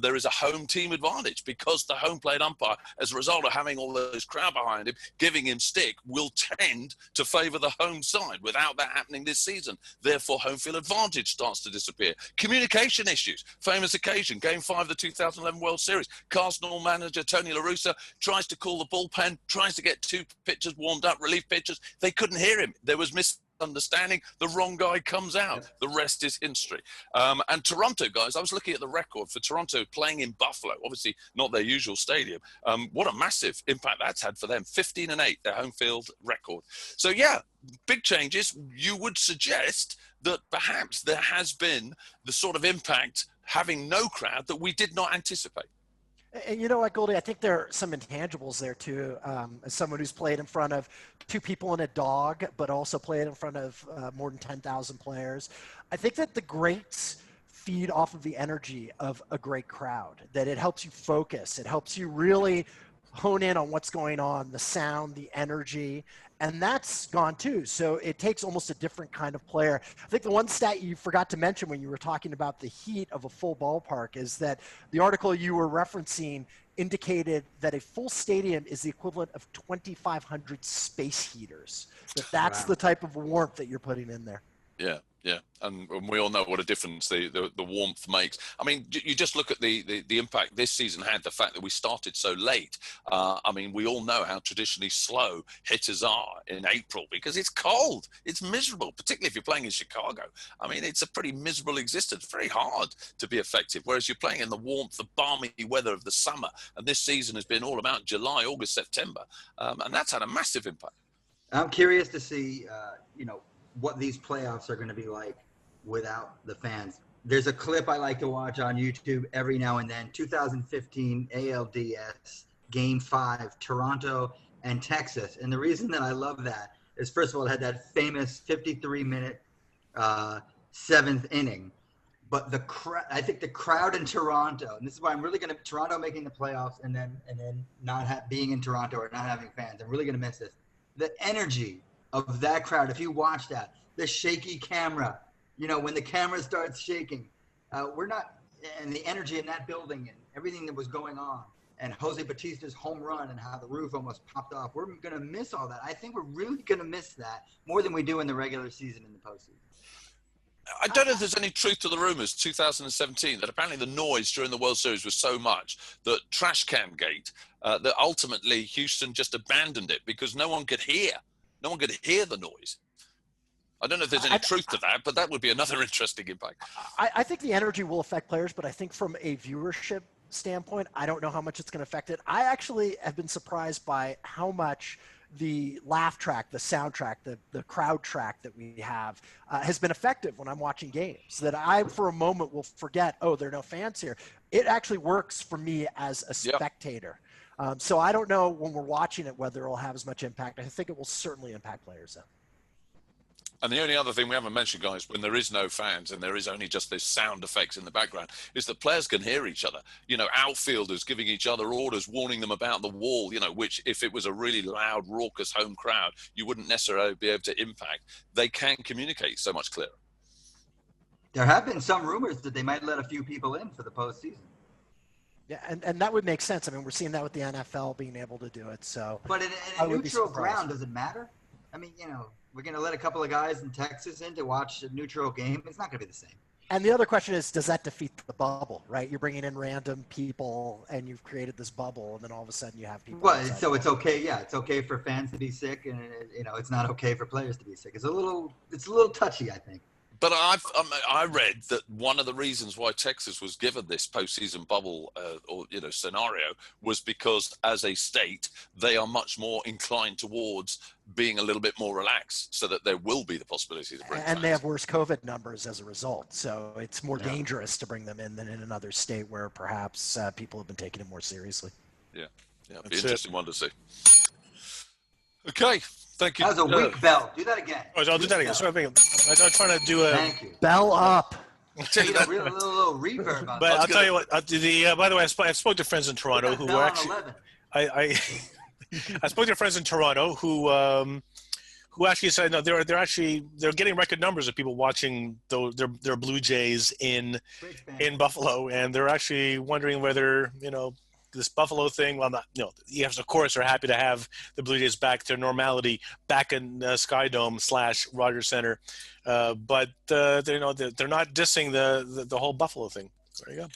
there is a home team advantage, because the home plate umpire, as a result of having all those crowd behind him, giving him stick, will tend to favor the home side. Without that happening this season, therefore home field advantage starts to disappear. Communication issues, famous occasion, Game 5 of the 2011 World Series. Arsenal manager Tony La Russa tries to call the bullpen, tries to get 2 pitchers warmed up, relief pitchers. They couldn't hear him. There was misunderstanding. The wrong guy comes out. The rest is history. And Toronto, guys, I was looking at the record for Toronto playing in Buffalo, obviously not their usual stadium. What a massive impact that's had for them. 15-8, their home field record. So yeah, big changes. You would suggest that perhaps there has been the sort of impact having no crowd that we did not anticipate. And you know what, Goldie, I think there are some intangibles there too. As someone who's played in front of 2 people and a dog, but also played in front of more than 10,000 players, I think that the greats feed off of the energy of a great crowd, that it helps you focus. It helps you really hone in on what's going on, the sound, the energy, and that's gone too. So it takes almost a different kind of player. I think the one stat you forgot to mention when you were talking about the heat of a full ballpark is that the article you were referencing indicated that a full stadium is the equivalent of 2,500 space heaters. That's wow. The type of warmth that you're putting in there. Yeah. Yeah, and we all know what a difference the warmth makes. I mean, you just look at the impact this season had, the fact that we started so late. I mean, we all know how traditionally slow hitters are in April because it's cold. It's miserable, particularly if you're playing in Chicago. I mean, it's a pretty miserable existence, very hard to be effective, whereas you're playing in the warmth, the balmy weather of the summer. And this season has been all about July, August, September. And that's had a massive impact. I'm curious to see, what these playoffs are going to be like without the fans. There's a clip I like to watch on YouTube every now and then. 2015 ALDS Game 5, Toronto and Texas. And the reason that I love that is, first of all, it had that famous 53-minute 7th inning. But I think the crowd in Toronto, and this is why I'm really going to Toronto making the playoffs, and then not being in Toronto or not having fans. I'm really going to miss this. The energy of that crowd, if you watch that, the shaky camera, when the camera starts shaking, and the energy in that building and everything that was going on, and Jose Bautista's home run and how the roof almost popped off, we're going to miss all that. I think we're really going to miss that more than we do in the regular season and the postseason. I don't know if there's any truth to the rumors, 2017, that apparently the noise during the World Series was so much that Trash Can Gate, that ultimately Houston just abandoned it because no one could hear. No one could hear the noise. I don't know if there's any truth to that, but that would be another interesting impact. I think the energy will affect players, but I think from a viewership standpoint, I don't know how much it's going to affect it. I actually have been surprised by how much the laugh track, the soundtrack, the crowd track that we have has been effective when I'm watching games, that I, for a moment, will forget, oh, there are no fans here. It actually works for me as a spectator. Yep. So I don't know when we're watching it whether it'll have as much impact. I think it will certainly impact players, though. And the only other thing we haven't mentioned, guys, when there is no fans and there is only just this sound effects in the background, is that players can hear each other. You know, outfielders giving each other orders, warning them about the wall, you know, which if it was a really loud, raucous home crowd, you wouldn't necessarily be able to impact. They can communicate so much clearer. There have been some rumors that they might let a few people in for the postseason. Yeah, and that would make sense. I mean, we're seeing that with the NFL being able to do it. So, but in a neutral ground, does it matter? I mean, you know, we're going to let a couple of guys in Texas in to watch a neutral game. It's not going to be the same. And the other question is, does that defeat the bubble, right? You're bringing in random people and you've created this bubble, and then all of a sudden you have people. Well, so it's okay. Yeah, it's okay for fans to be sick, and you know, it's not okay for players to be sick. It's a little touchy, I think. But I read that one of the reasons why Texas was given this postseason bubble scenario was because as a state they are much more inclined towards being a little bit more relaxed, so that there will be the possibility to bring and fans. They have worse COVID numbers as a result, so it's more dangerous to bring them in than in another state where perhaps people have been taking it more seriously. Yeah, it'd be an interesting one to see. Okay. Thank you. That was a weak bell. Do that again. Oh, I'll do that again. Sorry, I'm trying to do a. Thank you. Bell up. little reverb on. But I'll tell you what. By the way, I spoke to friends in Toronto who were actually. I spoke to friends in Toronto who actually said no. They're getting record numbers of people watching their Blue Jays in Buffalo, and they're actually wondering whether this Buffalo thing. Well, not yes, of course, are happy to have the Blue Jays back to normality, back in Skydome / Rogers Center, but they're not dissing the whole Buffalo thing. There you go.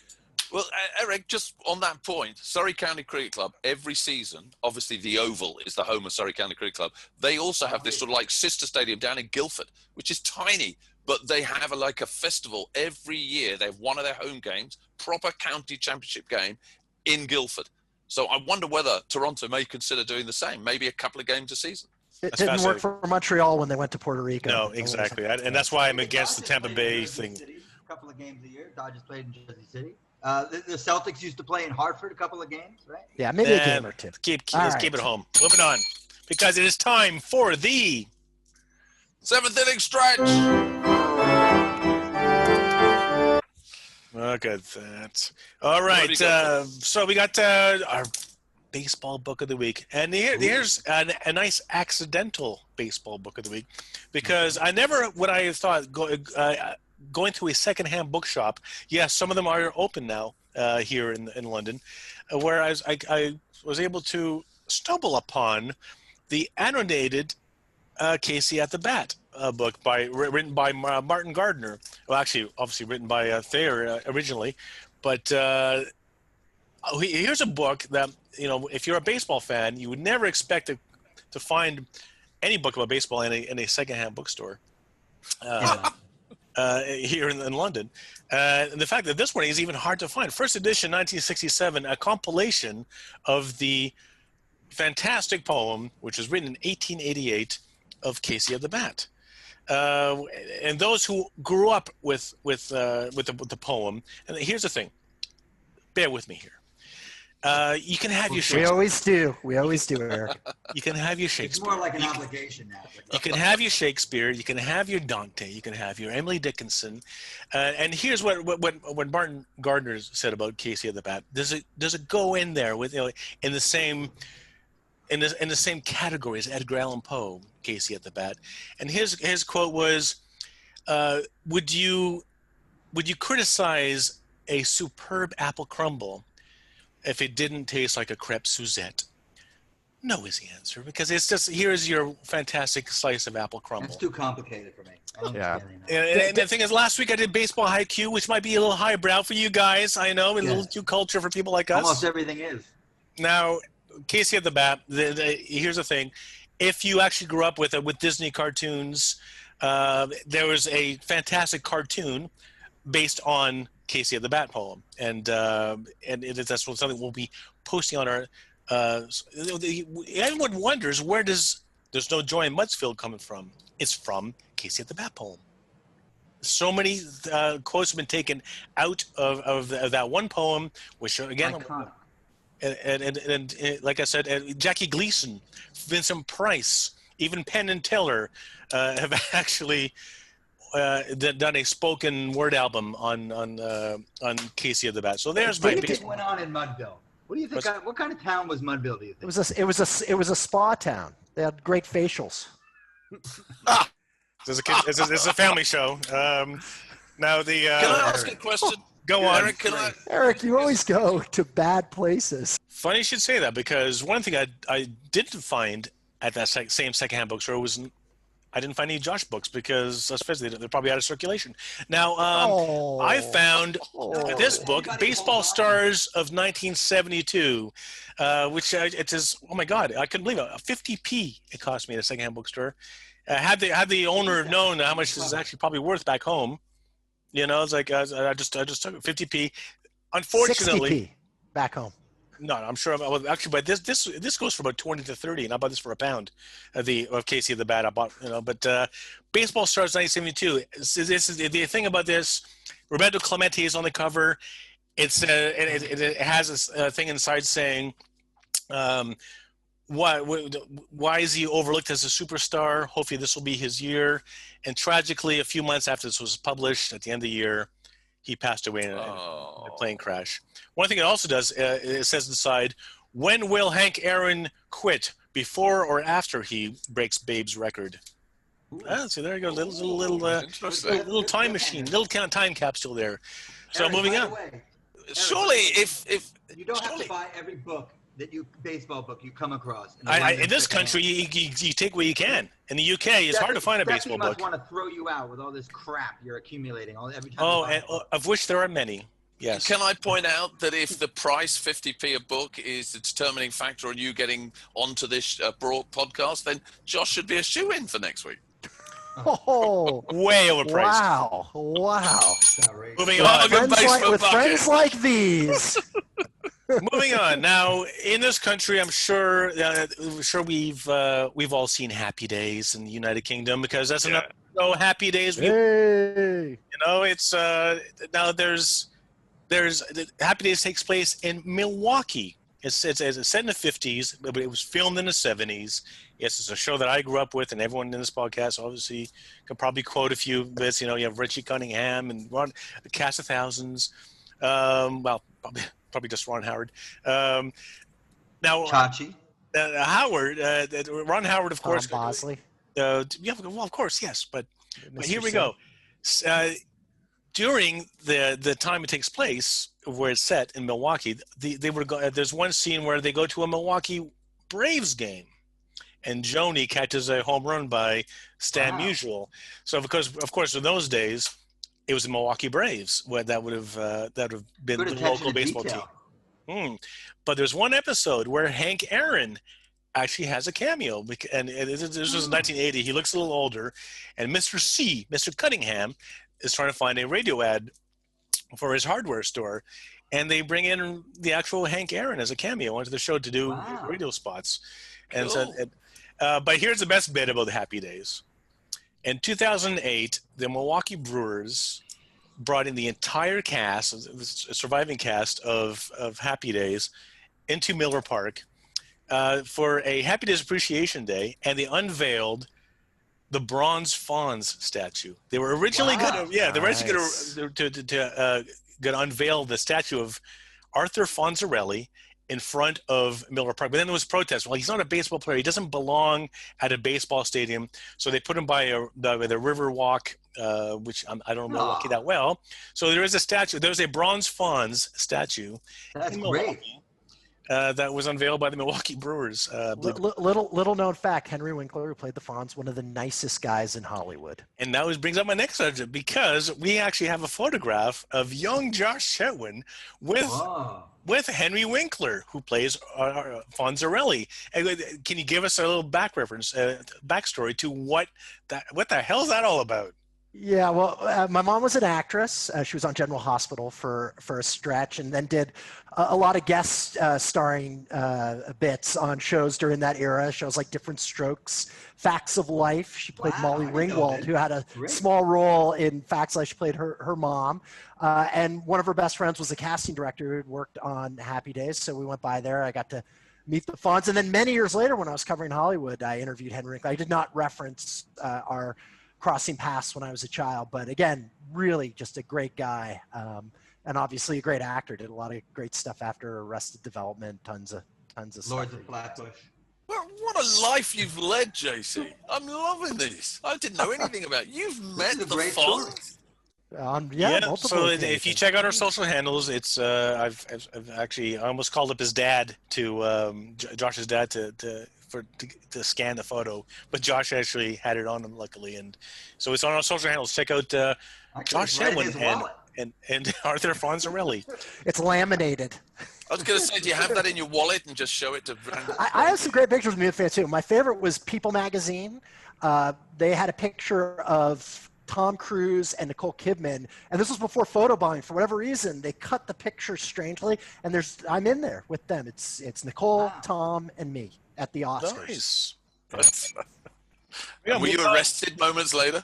Well, Eric, just on that point, Surrey County Cricket Club, every season, obviously the Oval is the home of Surrey County Cricket Club. They also have this sort of like sister stadium down in Guildford, which is tiny, but they have a festival every year. They have one of their home games, proper county championship game, in Guildford. So I wonder whether Toronto may consider doing the same, maybe a couple of games a season. It didn't work for Montreal when they went to Puerto Rico. No, exactly. And that's why I'm against the Tampa Bay thing. A couple of games a year. Dodgers played in Jersey City. The Celtics used to play in Hartford a couple of games, right? Yeah, maybe a game or two. Let's keep it home. Moving on. Because it is time for the 7th inning stretch. Look at that. All right. So we got our baseball book of the week. And here's a nice accidental baseball book of the week. Because I never would I have thought going to a secondhand bookshop. Yes, some of them are open now here in London. Whereas I was able to stumble upon the annotated Casey at the Bat book written by Martin Gardner. Well, actually, obviously written by Thayer originally. But here's a book that, if you're a baseball fan, you would never expect to find any book about baseball in a secondhand bookstore here in London. And the fact that this one is even hard to find. First edition, 1967, a compilation of the fantastic poem, which was written in 1888, of Casey at the Bat. And those who grew up with the poem, and here's the thing, bear with me here. You can have your Shakespeare. We always do, Eric. You can have your Shakespeare. It's more like an obligation now. You can have your Shakespeare. You can have your Dante. You can have your Emily Dickinson. And here's what Martin Gardner said about Casey at the Bat. Does it go in there with in the same category as Edgar Allan Poe, Casey at the Bat? And his quote was, "Would you criticize a superb apple crumble if it didn't taste like a crepe Suzette?" No is the answer, because it's just, here's your fantastic slice of apple crumble. That's too complicated for me. Yeah. And the thing is, last week I did baseball IQ, which might be a little highbrow for you guys. I know, a little too culture for people like us. Almost everything is. Now, Casey at the Bat. Here's the thing: if you actually grew up with Disney cartoons, there was a fantastic cartoon based on Casey at the Bat poem, and that's something we'll be posting on our. Everyone wonders where there's no joy in Mudsfield coming from. It's from Casey at the Bat poem. So many quotes have been taken out of that one poem, which again. Iconic. And like I said, Jackie Gleason, Vincent Price, even Penn and Teller have actually done a spoken word album on Casey of the Bat. So there's What my do you base. think went on in Mudville? What do you think? What kind of town was Mudville? Do you think? It was a spa town. They had great facials. Ah, this is a family show. Now the Can I ask a question? Go on, Eric. Eric, you always go to bad places. Funny you should say that, because one thing I didn't find at that same secondhand bookstore was I didn't find any Josh books, because let's face it, they're probably out of circulation. Now, I found this book, Baseball Stars of 1972, which it is, oh my God, I couldn't believe it. 50p it cost me at a secondhand bookstore. Had the owner known how much this is actually probably worth back home, it's like I just took it, 50p. Unfortunately, 60p back home. No, I'm sure. Well, actually, but this goes for about 20 to 30, and I bought this for £1. Of Casey of the Bat, I bought, But Baseball Stars 1972. This is the thing about this. Roberto Clemente is on the cover. It has a thing inside saying, why is he overlooked as a superstar? Hopefully, this will be his year. And tragically, a few months after this was published, at the end of the year, he passed away in a plane crash. One thing it also does, it says inside, when will Hank Aaron quit, before or after he breaks Babe's record? So there you go, little time machine, little time capsule there. So Eric, moving by on. the way, Surely, if you don't have to buy every book baseball book you come across. In this country, you take what you can. In the UK, it's hard to find a baseball book. Must want to throw you out with all this crap you're accumulating every time. Of which there are many. Yes. Can I point out that if the price, 50p a book, is the determining factor on you getting onto this broad podcast, then Josh should be a shoe-in for next week. Oh, way overpriced. Wow. Moving on. With friends like these. Moving on. Now, in this country, I'm sure we've all seen Happy Days in the United Kingdom, because that's another Happy Days. Hey. It's now there's Happy Days takes place in Milwaukee. It's set in the 50s, but it was filmed in the 70s. Yes, it's a show that I grew up with, and everyone in this podcast obviously can probably quote a few bits. You have Richie Cunningham and Ron, the cast of thousands. Probably just Ron Howard. Now, Chachi. Howard, Ron Howard, of course. Tom Bosley. Well, of course, yes. But here we Sin. go. During the time it takes place, where it's set in Milwaukee, there's one scene where they go to a Milwaukee Braves game, and Joni catches a home run by Stan Musial. So, because of course in those days, it was the Milwaukee Braves that would have been the local baseball team. But there's one episode where Hank Aaron actually has a cameo, and this was 1980. He looks a little older, and Mr. Cunningham, is trying to find a radio ad for his hardware store, and they bring in the actual Hank Aaron as a cameo onto the show to do radio spots. Cool. And so, but here's the best bit about the Happy Days. In 2008, the Milwaukee Brewers brought in the entire cast, the surviving cast of Happy Days, into Miller Park for a Happy Days Appreciation Day, and they unveiled the bronze Fonz statue. They were originally going to unveil the statue of Arthur Fonzarelli in front of Miller Park. But then there was protest. Well, he's not a baseball player. He doesn't belong at a baseball stadium. So they put him by the River Walk, which I don't know Milwaukee that well. So there is a statue. There's a bronze Fonz statue. That's in great. Milwaukee, that was unveiled by the Milwaukee Brewers. Little known fact: Henry Winkler, who played the Fonz, one of the nicest guys in Hollywood. And that brings up my next subject, because we actually have a photograph of young Josh Chetwin with Henry Winkler, who plays Fonzarelli. Can you give us a little backstory to what the hell is that all about? Yeah, well, my mom was an actress. She was on General Hospital for a stretch, and then did a lot of guest starring bits on shows during that era. Shows like Different Strokes, Facts of Life. She played Molly Ringwald, who had a small role in Facts of Life. She played her mom. And one of her best friends was a casting director who had worked on Happy Days. So we went by there. I got to Meet the Fonz. And then many years later, when I was covering Hollywood, I interviewed Henry Winkler. I did not reference our crossing paths when I was a child, but again, really just a great guy, and obviously a great actor. Did a lot of great stuff after Arrested Development, tons of Lords stuff. of Flatbush. Well, what a life you've led, JC. I'm loving this. I didn't know anything about you. You've met is a the great story. Fonz. Multiple so if you occasions. check out our social handles, it's I've actually I almost called up his dad to Josh's dad to scan the photo, but Josh actually had it on him luckily, and so it's on our social handles. Check out Josh Right in Sedwin his wallet. and Arthur Fonzarelli. It's laminated. I was going to say, do you have that in your wallet and just show it to I have some great pictures of Mutant Fans too. My favorite was People magazine. They had a picture of Tom Cruise and Nicole Kidman, and this was before photobombing. For whatever reason, they cut the picture strangely, and I'm in there with them. It's Nicole, Tom, and me at the Oscars. Nice. And were you arrested moments later?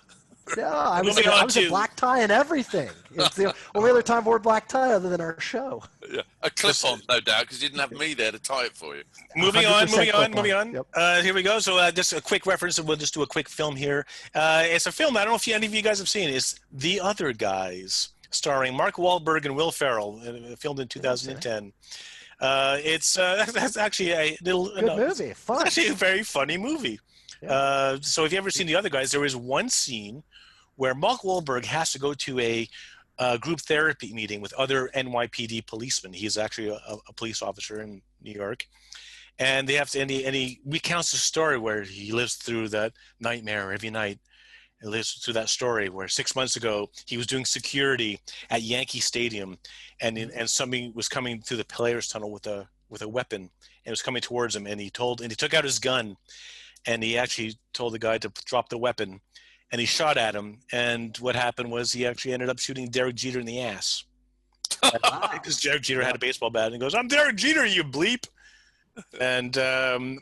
Yeah, I was in black tie and everything. It's the only other time I wore black tie other than our show. Yeah, a clip-on, no doubt, because you didn't have me there to tie it for you. Moving on. 100% Yep. Here we go. So just a quick reference, and we'll just do a quick film here. It's a film, I don't know if any of you guys have seen. It's The Other Guys, starring Mark Wahlberg and Will Ferrell, filmed in 2010. That's actually a little good movie. Fun. It's actually a very funny movie. Yeah. So if you ever seen The Other Guys, there is one scene where Mark Wahlberg has to go to a group therapy meeting with other NYPD policemen. He's actually a police officer in New York, and they have to. And he recounts a story where he lives through that nightmare every night. He lives through that story where 6 months ago he was doing security at Yankee Stadium, and somebody was coming through the players' tunnel with a weapon, and it was coming towards him, and he took out his gun, and he actually told the guy to drop the weapon. And he shot at him, and what happened was he actually ended up shooting Derek Jeter in the ass. Because Derek Jeter had a baseball bat, and he goes, "I'm Derek Jeter, you bleep!" And then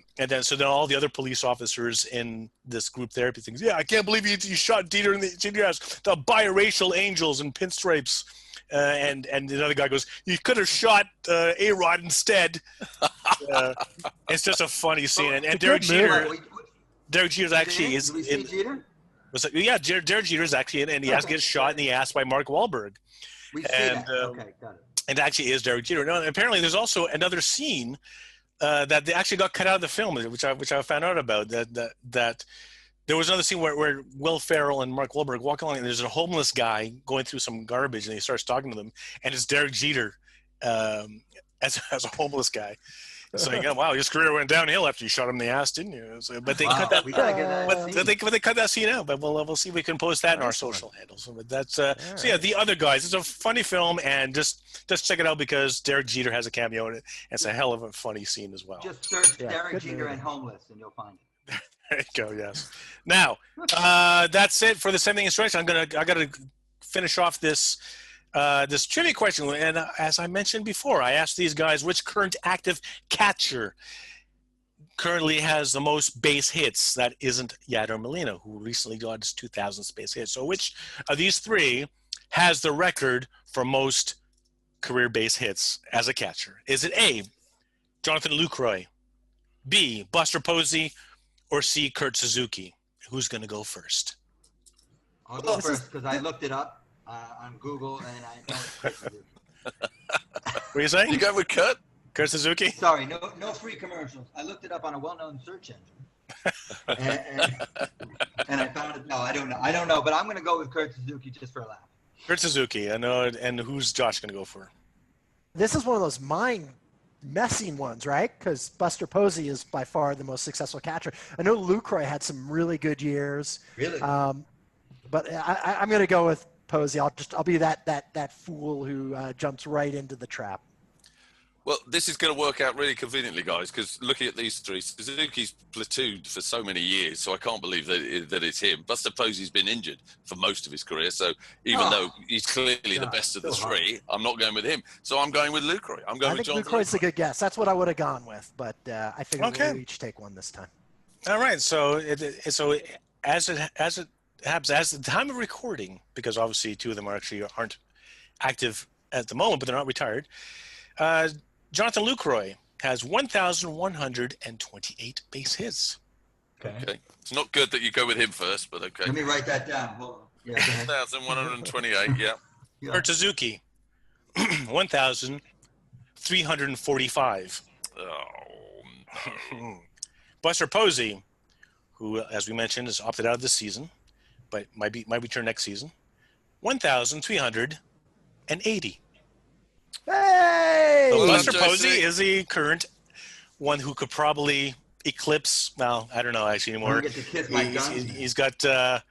all the other police officers in this group therapy things, yeah, I can't believe you shot Jeter in the ass. The biracial angels in pinstripes. And the other guy goes, "You could have shot A-Rod instead." It's just a funny scene, and Derek Jeter actually is in. Jeter? Derek Jeter is actually in, and he has to get shot in the ass by Mark Wahlberg. We see that. Okay, got it. And actually is Derek Jeter. No, apparently there's also another scene that they actually got cut out of the film, which I found out about. That there was another scene where Will Ferrell and Mark Wahlberg walk along, and there's a homeless guy going through some garbage, and he starts talking to them, and it's Derek Jeter as a homeless guy. So wow, your career went downhill after you shot him in the ass, didn't you? So, but they cut that. They cut that scene out. But we'll see if we can post that in our social handles. But that's so yeah, The Other Guys. It's a funny film, and just check it out because Derek Jeter has a cameo in it. It's a hell of a funny scene as well. Just search Derek Jeter and homeless, and you'll find it. There you go. Yes. Now that's it for the 7th instruction. I got to finish off this trivia question, and as I mentioned before, I asked these guys which current active catcher currently has the most base hits that isn't Yadier Molina, who recently got his 2000th base hit. So which of these three has the record for most career base hits as a catcher? Is it A, Jonathan Lucroy, B, Buster Posey, or C, Kurt Suzuki? Who's going to go first? I'll go first because I looked it up on Google, and I know it's Kurt Suzuki. What are you saying? You go with Kurt? Kurt Suzuki? Sorry, no free commercials. I looked it up on a well-known search engine, and I found it. No, I don't know, but I'm going to go with Kurt Suzuki just for a laugh. Kurt Suzuki, I know. And who's Josh going to go for? This is one of those mind-messing ones, right? Because Buster Posey is by far the most successful catcher. I know Lucroy had some really good years. Really? But I'm going to go with Posey. I'll be that fool who jumps right into the trap. Well, this is going to work out really conveniently, guys, because looking at these three, Suzuki's platooned for so many years, so I can't believe that it's him. Buster Posey's been injured for most of his career, so even though he's clearly the best of the three, I'm not going with him. So I'm going with Lucroy. I'm going with John. I think Lucroy's a good guess. That's what I would have gone with, but I figured we'll each take one this time. All right. So as it happens, as the time of recording, because obviously two of them aren't active at the moment, but they're not retired. Jonathan Lucroy has 1,128 base hits. Okay. It's not good that you go with him first, but okay. Let me write that down. Hold on. Yeah, go ahead. 1,128, yeah. Yeah. Suzuki, 1,345. Oh, Buster Posey, who, as we mentioned, is opted out of this season, but might return next season, 1,380. Hey! So Well, Buster JC. Posey is the current one who could probably eclipse. Well, I don't know actually I'm anymore. gonna get to kiss my guns. He's got to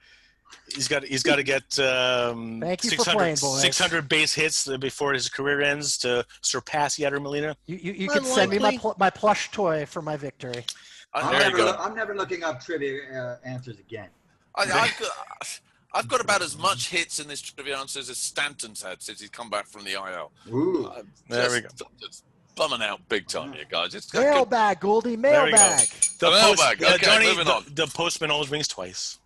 get Thank you for playing, boys. 600 base hits before his career ends to surpass Yadier Molina. You can send me my plush toy for my victory. I'm never looking up trivia answers again. I've got about as much hits in this trivia answers as Stanton's had since he's come back from the IL. Ooh. There we go. Just bumming out big time here, guys. It's Mailbag, Goldie, mailbag. The mailbag. Okay, Johnny, moving on. The postman always rings twice.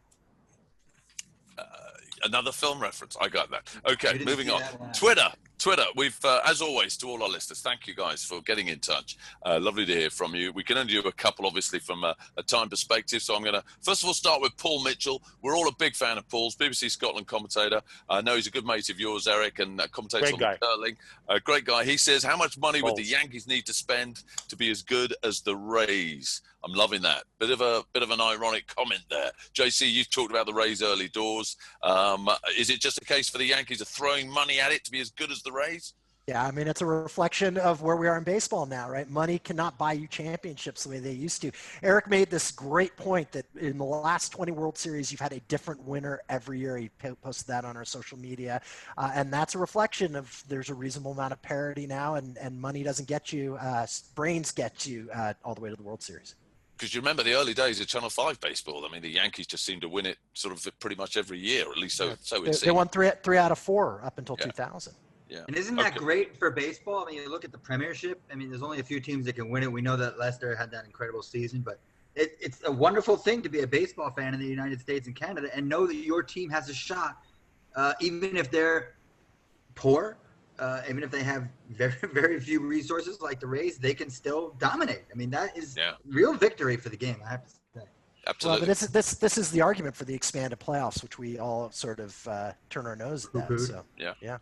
Another film reference. I got that. Okay, didn't moving see on. that one. Twitter. We've, as always, to all our listeners, thank you guys for getting in touch. Lovely to hear from you. We can only do a couple, obviously, from a time perspective. So I'm going to, first of all, start with Paul Mitchell. We're all a big fan of Paul's, BBC Scotland commentator. I know he's a good mate of yours, Eric, and commentates on Sterling. Great guy. He says, how much money would the Yankees need to spend to be as good as the Rays? I'm loving that. Bit of an ironic comment there. JC, you talked about the Rays early doors. Is it just a case for the Yankees of throwing money at it to be as good as the Rays? Yeah, I mean, it's a reflection of where we are in baseball now, right? Money cannot buy you championships the way they used to. Eric made this great point that in the last 20 World Series, you've had a different winner every year. He posted that on our social media. And that's a reflection of there's a reasonable amount of parity now, and money doesn't get you, brains get you all the way to the World Series. Because you remember the early days of Channel 5 baseball. I mean, the Yankees just seemed to win it sort of pretty much every year, at least so it seemed. They won three out of four up until 2000. Yeah. And isn't that great for baseball? I mean, you look at the Premiership. I mean, there's only a few teams that can win it. We know that Leicester had that incredible season, but it's a wonderful thing to be a baseball fan in the United States and Canada and know that your team has a shot, even if they're poor, even if they have very, very few resources like the Rays, they can still dominate. I mean, that is real victory for the game, I have to say. Absolutely. Well, but this is the argument for the expanded playoffs, which we all sort of turn our nose at. So, yeah.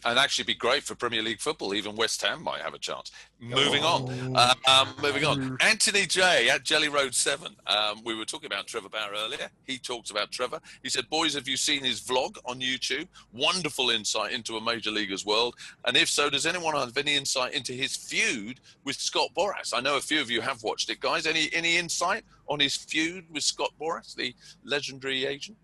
And actually be great for Premier League football. Even West Ham might have a chance. Moving on. Anthony J at Jelly Road 7. We were talking about Trevor Bauer earlier. He talked about Trevor. He said, boys, have you seen his vlog on YouTube? Wonderful insight into a major leaguer's world. And if so, does anyone have any insight into his feud with Scott Boras? I know a few of you have watched it, guys. Any insight on his feud with Scott Boras, the legendary agent?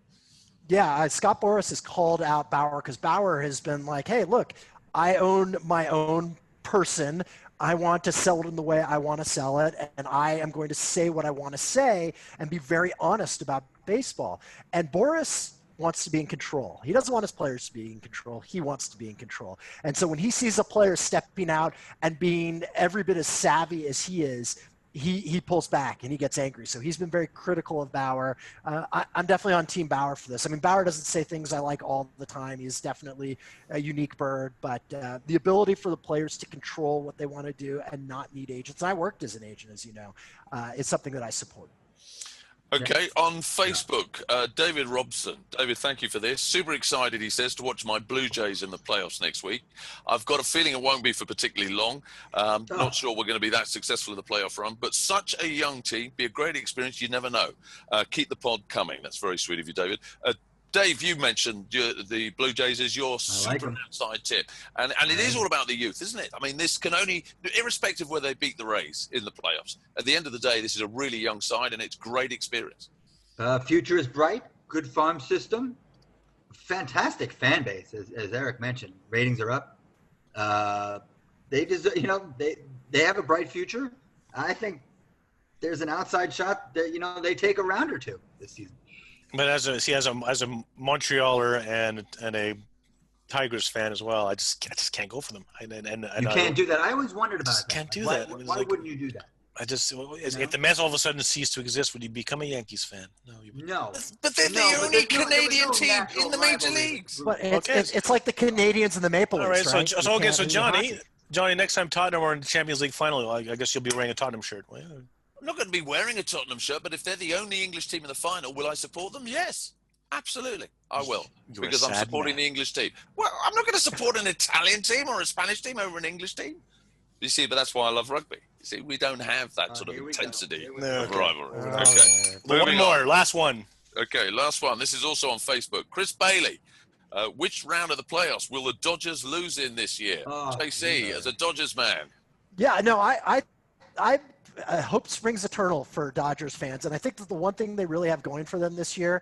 Yeah, Scott Boras has called out Bauer because Bauer has been like, hey, look, I own my own person. I want to sell it in the way I want to sell it, and I am going to say what I want to say and be very honest about baseball. And Boras wants to be in control. He doesn't want his players to be in control. He wants to be in control. And so when he sees a player stepping out and being every bit as savvy as he is, he pulls back and he gets angry. So he's been very critical of Bauer. I'm definitely on Team Bauer for this. I mean, Bauer doesn't say things I like all the time. He's definitely a unique bird, but the ability for the players to control what they want to do and not need agents. And I worked as an agent, as you know, is something that I support. Okay, on Facebook, David Robson. David, thank you for this. Super excited, he says, to watch my Blue Jays in the playoffs next week. I've got a feeling it won't be for particularly long. Not sure we're going to be that successful in the playoff run, but such a young team, be a great experience, you never know. Keep the pod coming. That's very sweet of you, David. Dave, you mentioned the Blue Jays as your super outside tip. And it is all about the youth, isn't it? I mean, this can only, irrespective of whether they beat the Rays in the playoffs, at the end of the day, this is a really young side and it's great experience. Future is bright, good farm system, fantastic fan base, as Eric mentioned. Ratings are up. They deserve, they have a bright future. I think there's an outside shot that, they take a round or two this season. But as a Montrealer and a Tigers fan as well, I just can't go for them. You can't do that. I always wondered about that. Can't do why, that. Why wouldn't you do that? If the Mets all of a sudden cease to exist, would you become a Yankees fan? No, you wouldn't. No. But they're the only Canadian team in the major leagues. But it's like the Canadians and the Maple Leafs, all right? right? So Johnny, Johnny, next time Tottenham are in the Champions League final, I guess you'll be wearing a Tottenham shirt. Well, yeah. I'm not going to be wearing a Tottenham shirt, but if they're the only English team in the final, will I support them? Yes, absolutely, I will. You're Because I'm supporting the English team. Well, I'm not going to support an Italian team or a Spanish team over an English team. You see, but that's why I love rugby. You see, we don't have that sort of intensity of rivalry. Okay. One more, last one. Okay, last one. This is also on Facebook. Chris Bailey. Which round of the playoffs will the Dodgers lose in this year? JC, as a Dodgers man. Yeah, no, I hope springs eternal for Dodgers fans. And I think that the one thing they really have going for them this year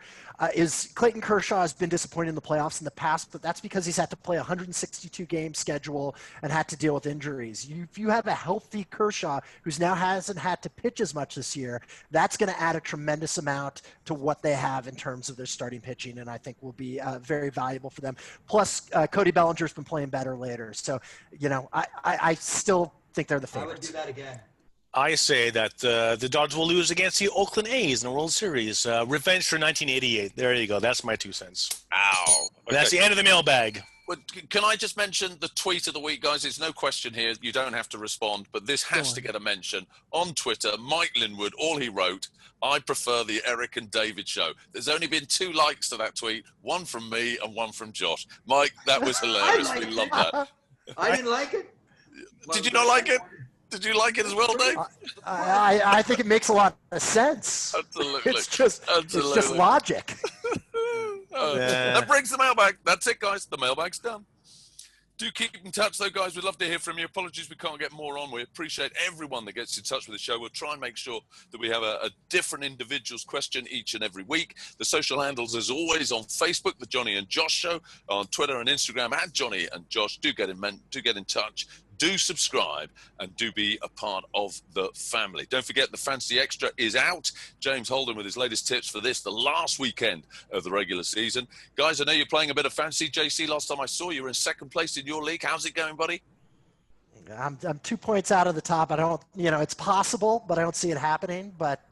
is Clayton Kershaw has been disappointed in the playoffs in the past, but that's because he's had to play a 162-game schedule and had to deal with injuries. If you have a healthy Kershaw who's now hasn't had to pitch as much this year, that's going to add a tremendous amount to what they have in terms of their starting pitching, and I think will be very valuable for them. Plus, Cody Bellinger's been playing better later. So, I still think they're the favorites. I would do that again. I say that the Dodgers will lose against the Oakland A's in the World Series. Revenge for 1988. There you go. That's my 2 cents. Ow. Okay. That's the end of the mailbag. Well, can I just mention the tweet of the week, guys? There's no question here. You don't have to respond, but this has to get a mention. On Twitter, Mike Linwood, all he wrote, I prefer the Eric and David show. There's only been 2 likes to that tweet, one from me and one from Josh. Mike, that was hilarious. We love that. I didn't like it. Did you not like it? Did you like it as well, Dave? I think it makes a lot of sense. Absolutely. It's just logic. That brings the mailbag. That's it, guys. The mailbag's done. Do keep in touch, though, guys. We'd love to hear from you. Apologies we can't get more on. We appreciate everyone that gets in touch with the show. We'll try and make sure that we have a different individual's question each and every week. The social handles, as always, on Facebook, The Johnny and Josh Show, on Twitter and Instagram, at Johnny and Josh. Do get in touch. Do subscribe and do be a part of the family. Don't forget the Fantasy Extra is out. James Holden with his latest tips for this, the last weekend of the regular season. Guys, I know you're playing a bit of fantasy. JC, last time I saw you were in second place in your league. How's it going, buddy? I'm 2 points out of the top. I don't, it's possible, but I don't see it happening. But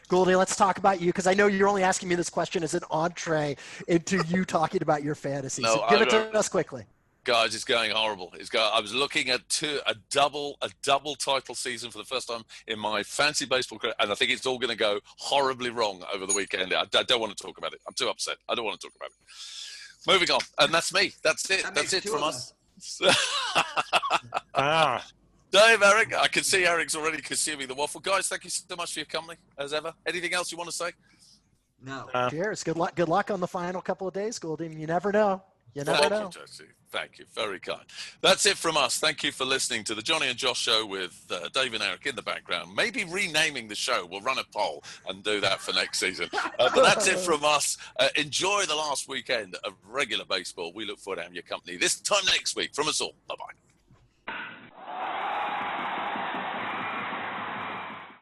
Goldie, let's talk about you, because I know you're only asking me this question as an entree into you talking about your fantasy. So give it to us quickly. Guys, it's going horrible. I was looking at a double title season for the first time in my fantasy baseball career, and I think it's all going to go horribly wrong over the weekend. I don't want to talk about it. I'm too upset. I don't want to talk about it. Moving on, and that's me. That's it. That's it from us. Dave, Eric, I can see Eric's already consuming the waffle. Guys, thank you so much for your company, as ever. Anything else you want to say? No. Cheers. Good luck. Good luck on the final couple of days, Goldie. You never know. You never know. Thank you, Jesse. Thank you. Very kind. That's it from us. Thank you for listening to the Johnny and Josh Show with Dave and Eric in the background. Maybe renaming the show. We'll run a poll and do that for next season. But that's it from us. Enjoy the last weekend of regular baseball. We look forward to having your company this time next week. From us all. Bye-bye.